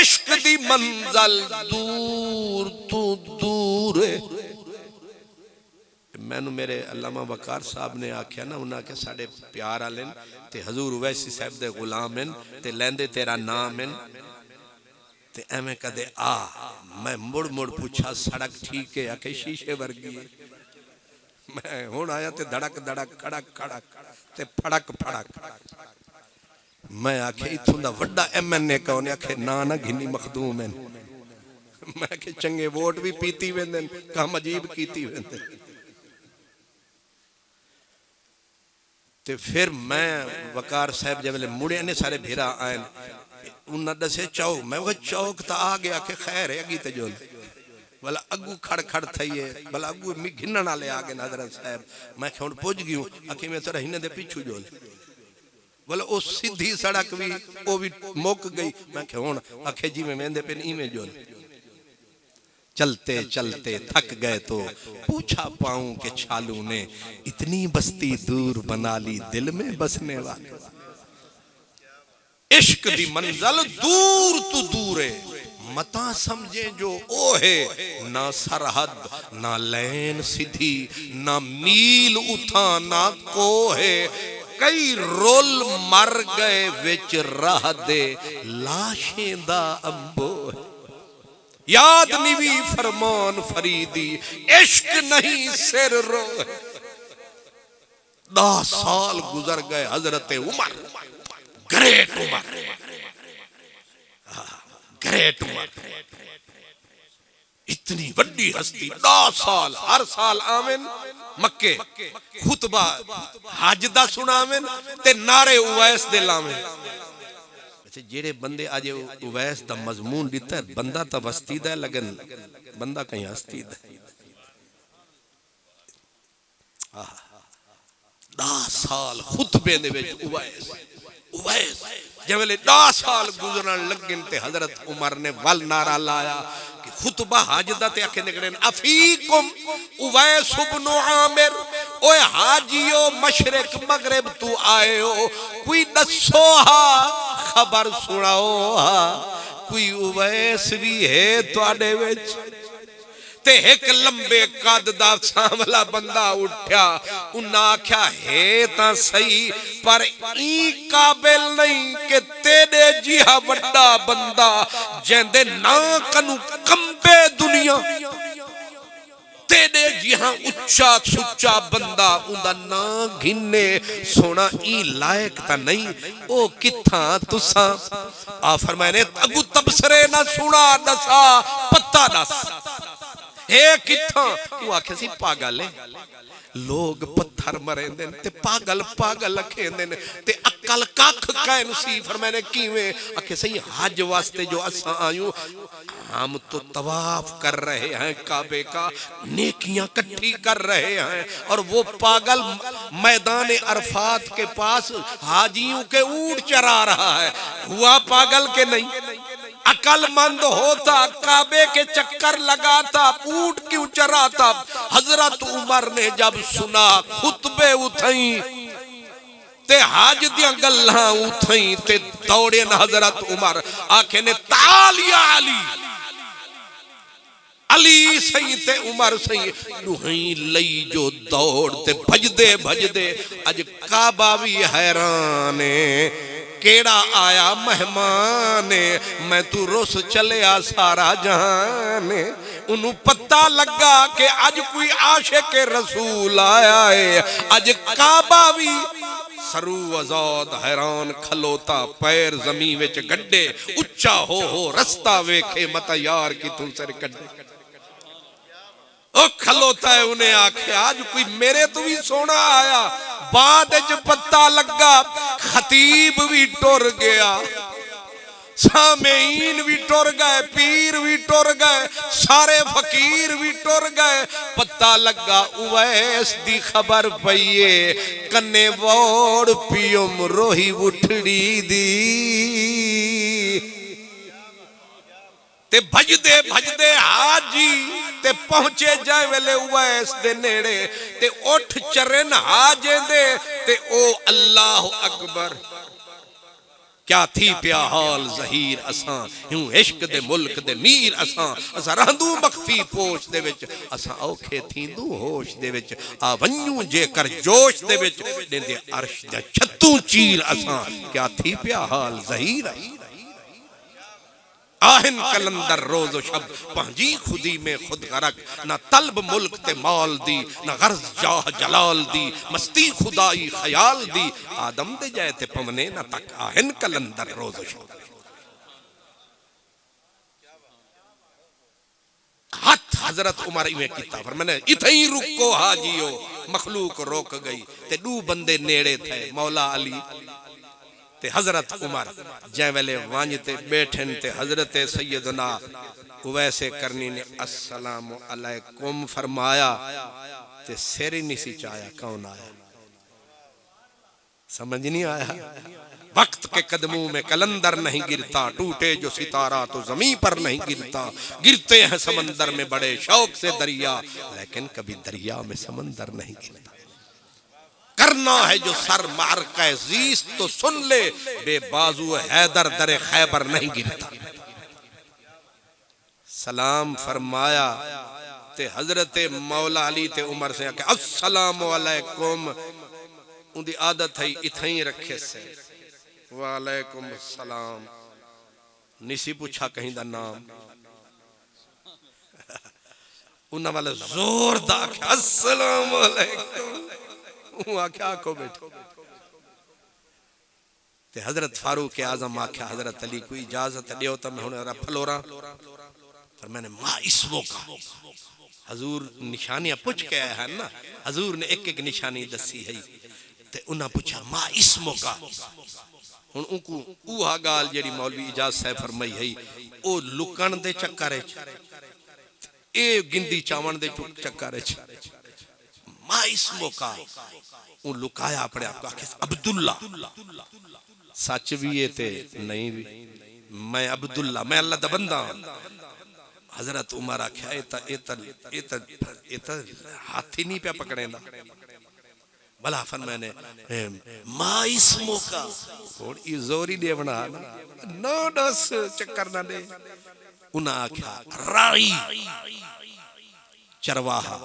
इश्क दी मंजल दूर तू दूर मैनू मेरे अल्लामा वकार साहब ने आख्या ना उन्हें आख्या साढ़े प्यार वाले ते हजूर वैसी साहब दे गुलाम हैं ते लैंदे तेरा नाम हैं ते एवें कदे आ मैं मुड़ मुड़ पूछा सड़क ठीक है आखे शीशे वर्गी है मैं हुण आया ते धड़क धड़क खड़क खड़क ते फड़क फड़क मैं आखे इथों दा वड्डा MNA कौन आखे ना ना घिनी मखदूम है मैं आखे चंगे वोट भी पीती वेंदे काम अजीब कीती वेंदे ते फिर मैं वकार साहब जब मुड़े ने सारे भेरा आए उन्हें दसे चौक मैं चौक तो आ गया कि खैर है अगी तो भला अगू खड़ खड़ थी है भला अगू घिन वाले आ गए हजरत साहब मैं हूँ पुज गई हूँ आखि मैं तेरा हिन दे पिछू जोल बोले वो सीधी सड़क भी वो भी मुक गई मैं हूँ आखे जी में मेहंदे पे इवें जोल चलते चलते थक गए तो पूछा पाऊं कि छालू ने इतनी बस्ती दूर बना ली दिल में बसने वाले इश्क दी मंजिल दूर तो दूर है मता समझे जो ओ है, ना सरहद ना लैन सीधी, ना मील उठा ना को है, कई रोल मर गए विच राह दे, लाशें दा अंबो है। याद निवी फरमान फरीदी, इश्क नहीं सिर रो। 10 साल गुजर गए हजरत उमर, ग्रेट उमर, ग्रेट उमर, इतनी बड़ी हस्ती। 10 साल हर साल आवेन मक्के, खुतबा हज दा सुनावेन ते नारे उवैस दे लावेन। जेड़े बंदे आज उवैस दा मजमून दिता है, बंदा तो वस्ती दा लगन, बंदा कहीं हस्ती दा। 10 साल खुतबे दे विच उवैस उवैस जवेले 10 साल गुजरन लगन ते हजरत उमर ने वल नारा लाया कि खुतबा हज दा ते आखे निकले अफीकुम उवैस इब्न आमिर, ओए हाजियो मशरिक मगरिब तू आए हो, कोई दसो हा खबर सुनाओ हा, कोई उवैस भी है तुहाडे विच। ते एक लंबे कद दा सांवला बंदा उठा, उन्हें आख्या है तां सही, पर ई काबिल नहीं कि तेरे जिहा वड्डा बंदा जेंदे ना कनु कंबे दुनिया, तेरे जिहा उच्चा सुच्चा बंदा उंदा ना घिन्ने सोना ई लायक ता नहीं, ओ किथा तुसा। आ फरमाए ने अगू तबसरे ना सुना दसा पत्ता दस हे किथा। तू आखे सी पागल है, लोग पत्थर मरेंदे ते पागल पागल लखेंदे ने ते अकल कख कैन सी। फरमाने किवें? आखे सही हज वास्ते जो असा आयूं, हम तो तवाफ कर रहे हैं काबे का, नेकियां इकट्ठी कर रहे हैं, और वो पागल मैदान अरफात के पास हाजियों के ऊंट चरा रहा है। हुआ पागल के नहीं? अकलमंद होता काबे के चक्कर लगाता, ऊंट क्यों चराता? हजरत उमर ने जब सुना खुतबे उठई ते हज दियां गल्लां उठई ते दौड़े न हजरत उमर, आखे ने तालिया अली, अली सही ते उमर सही, दुहई लई जो दौड़ ते भजदे भजदे अज काबा भी हैरान है, केड़ा आया मेहमान, मैं तू रुस चलिया सारा जहान। उन्हें पता लगा कि अज कोई आशिक रसूल आया है, अज काबा भी सरू आजाद हैरान खलोता, पैर जमीन विच गड्डे, उच्चा हो रस्ता वेखे मत यार की तू सिर कड्डे। ओ खलोता है, उन्हें आख्या आज कोई मेरे तो भी सोना आया। बाद च पता लगा खतीब भी टुर गया, सामेईन भी टुर गए, पीर भी टुर गए, सारे फकीर भी टुर गए। पता लगा उवैस दी खबर पईए, कन्ने वोड़ पियुम रोही उठड़ी दी, ते भजदे भजदे हाजी ते पहुंचे जाए वेले उवैस दे नेड़े, ते उठ चरन हाजे दे ते ओ अल्लाह अकबर। क्या थी प्या हाल जहीर असां, यूं इश्क दे मुल्क दे मीर असां, असां रहंदू मख्फी पोश दे विच, असां औखे थींदू होश दे विच, आ वन्नू जेकर जोश दे विच, देंदे अर्श दे छत्तू चीर असां, क्या थी प्या हाल जहीर। आहिन कलंदर रोज़ शब पंजी खुदी में खुद गरक, ना तलब मुल्क ते माल दी, ना गर्ज जाह जलाल दी, मस्ती खुदाई ख्याल दी, आदम दे जाए ते पवने ना तक आहिन कलंदर रोज़ शब। हाथ हजरत उमर इवें कीता, पर मैंने इथई रुको हाजियो, मखलूक रोक गई ते दू बंदे नेड़े थे, मौला अली ते हजरत उमर। जै वेले वांजते बैठन ते हजरत सैयदना उवैसे करनी ने अस्सलामु अलैकुम फरमाया ते सिर ही नहीं सी चाया, कौन आया समझ नहीं आया। वक्त के कदमों में कलंदर नहीं गिरता, टूटे जो सितारा तो जमीन पर नहीं गिरता, गिरते हैं समंदर में बड़े शौक से दरिया, लेकिन कभी दरिया में समंदर नहीं गिरता। करना है जो सर मार कैजीस तो सुन ले, बेबाजू हैदर दरे खैबर नहीं गिरता। सलाम फरमाया ते हजरत मौला अली ते उमर से आके अस्सलाम वालेकुम उनकी आदत है इथे ही रखे से वालेकुम सलाम निसी पूछा कहीं दा नाम उन्हें वाले जोरदार अस्सलाम वालेकुम आख्या आखो बेटे ते हजरत फारूक आजम आख्या हजरत अली को इजाजत दियो तो मैं हुन फलोरा पर मैंने मां इसमो का हजूर निशानियां पूछ के आया है ना हजूर ने एक एक निशानी दसी है ते उन्हें पूछा मां इसमो का हुन उनको उहा गाल जेडी मौलवी इजाज साहब फरमाई है ओ लुकण दे चक्कर ए गिंदी चावण दे चक्कर मां इसमो का वो लुकाया अपने आप को आखे अब्दुल्ला सच भी है ते नहीं भी मैं अब्दुल्ला मैं अल्लाह दा बंदा हजरत उमर आख्या हाथी नहीं पे पकड़ेंदा भला फरमाने मां इसमो का और ये जोरी दे बना नो दस चक्कर ना दे उन्हें आख्या राई चरवाहा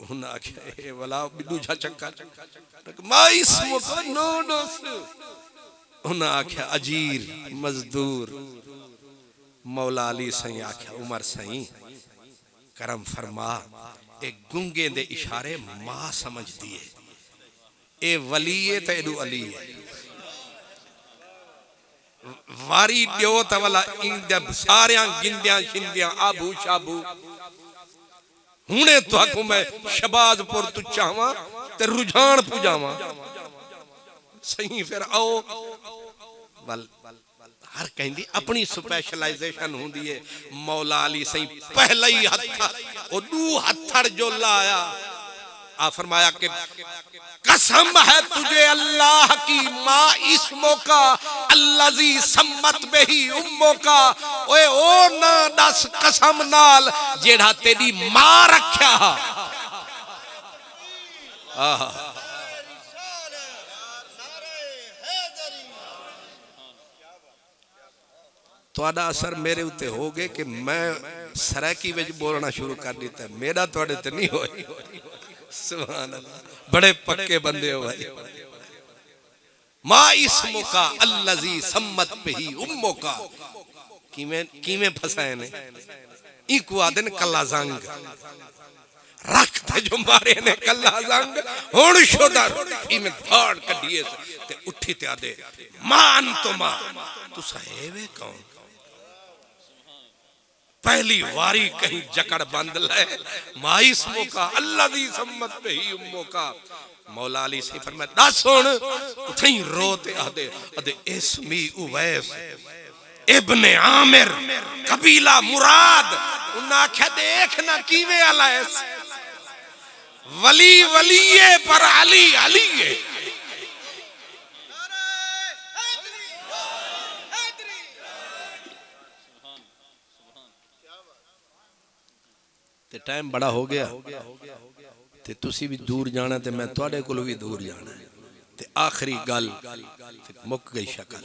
उन्हें आख्या भला दूजा चक्कर मां इसमो का नो दस उन्हें आख्या अजीर मजदूर मौला अली सही आख्या उमर सही करम फरमा एक गुंगे दे इशारे मां समझ दिए ए वली है ते एडू अली है वारी दियो त वाला इन सारे गिंदियां शिंदियां आबू शाबू हुने तो आखू मैं शबाजपुर तू चाहवा ते रुझान पुजावा सही फिर आओ वल हर कहंदी अपनी स्पेशलाइजेशन होंदी है मौला अली सही पहला ही हथ ओ दू हथड़ जो लाया आ फरमाया कि कसम है तुझे अल्लाह की मां इसमो का अल्लाजी सम्मत बेही उम्मो का ओए ओ ना दस कसम नाल जेड़ा तेरी मां रखया आहा तुहाडा असर मेरे उत्ते हो गए कि मैं सराकी विच बोलना शुरू कर दिता मेरा तुहाडे ते नहीं होई सुभान अल्लाह बड़े पक्के बंदे हो भाई मां इसमो का अल्लाजी सम्मत बिही उम्मो का किवें फसाए ने इको आदन कल्ला जंग रखते जो मारे ने कल्ला जंग हुन शोदा इमें धाड़ कढिए ते उठी ते आदे मान तो मां तू सहेवे कौन पहली वारी कहीं जकड़ बंद ले माइस मौका अल्लाह दी सम्मत पे ही उम्मो का मौला अली से फरमाया दस हुन उठई रोते आदे अदे इसमी उवैस इब्ने आमिर कबीला मुराद उन्हें आख्या देखना कीवे आला है वली वलीए पर अली अलीए ते टाइम बड़ा हो गया ते तुसी भी दूर जाना ते मैं तुहाडे कोल भी दूर जाना ते आखिरी गल मुक गई शक्ल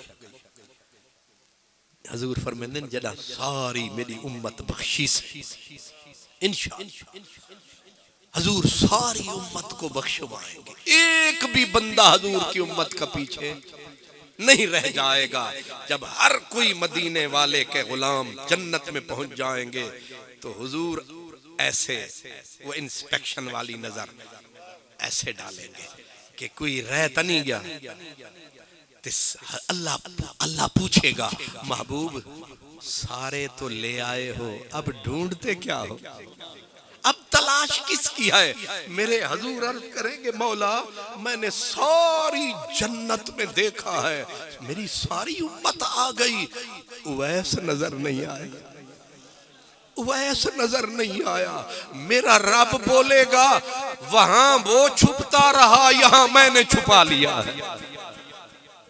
हजूर फरमाते हैं जदा सारी मेरी उम्मत बख्शिश इंशाअल्लाह हजूर सारी उम्मत को बख्शवाएंगे एक भी बंदा हजूर की उम्मत का पीछे नहीं रह जाएगा जब हर कोई मदीने वाले के गुलाम जन्नत में पहुंच जाएंगे तो हुजूर ऐसे वो इंस्पेक्शन वाली नजर ऐसे डालेंगे कि कोई रह तो नहीं गया अल्लाह अल्लाह पूछेगा महबूब सारे तो ले आए हो अब ढूंढते क्या हो अब तलाश किसकी है मेरे हजूर अर्ज करेंगे मौला मैंने सारी जन्नत में देखा है मेरी सारी उम्मत आ गई उवैस नजर नहीं आए वैस नजर नहीं आया मेरा रब बोलेगा वहां वो छुपता रहा यहां मैंने छुपा लिया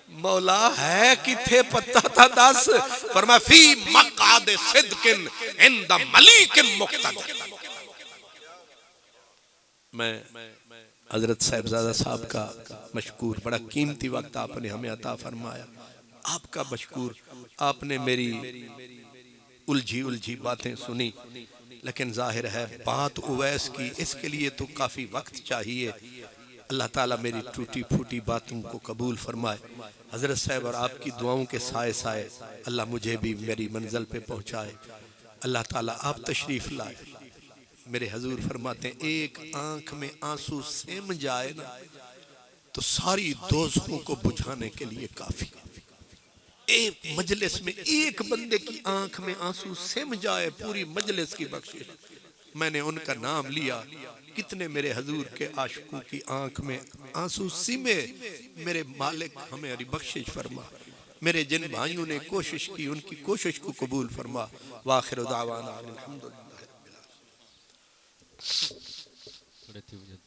मौला है किथे पता था दस फरमाया फी मकाद सिद्किन इंद मलीकिन मुक्तदिर मैं हजरत साहिबजादा साहब का मशकूर बड़ा कीमती वक्त आपने हमें अता फरमाया आपका मशकूर आपने मेरी उलझी उलझी बातें सुनी, लेकिन जाहिर है बात उवैस की, इसके लिए तो काफ़ी वक्त चाहिए। अल्लाह ताला मेरी टूटी फूटी बातों को कबूल फरमाए। हज़रत साहब और आपकी दुआओं के साए साए अल्लाह मुझे भी मेरी मंजिल पे पहुँचाए। अल्लाह ताला आप तशरीफ़ लाए। मेरे हजूर फरमाते हैं, एक आंख में आंसू सेम जाए ना तो सारी दोज़खों को बुझाने के लिए काफ़ी। एक मजलिस में एक बंदे की आंख में आंसू सिम जाए, पूरी मजलिस की बख्शिश। मैंने उनका नाम लिया, कितने मेरे हजूर के आशिकों की आंख में आंसू सिमे। मेरे मालिक हमारी बख्शिश फरमा। मेरे जिन भाइयों ने कोशिश की उनकी कोशिश को कबूल फरमा। वाखिर दावाना अल्हम्दुलिल्लाह।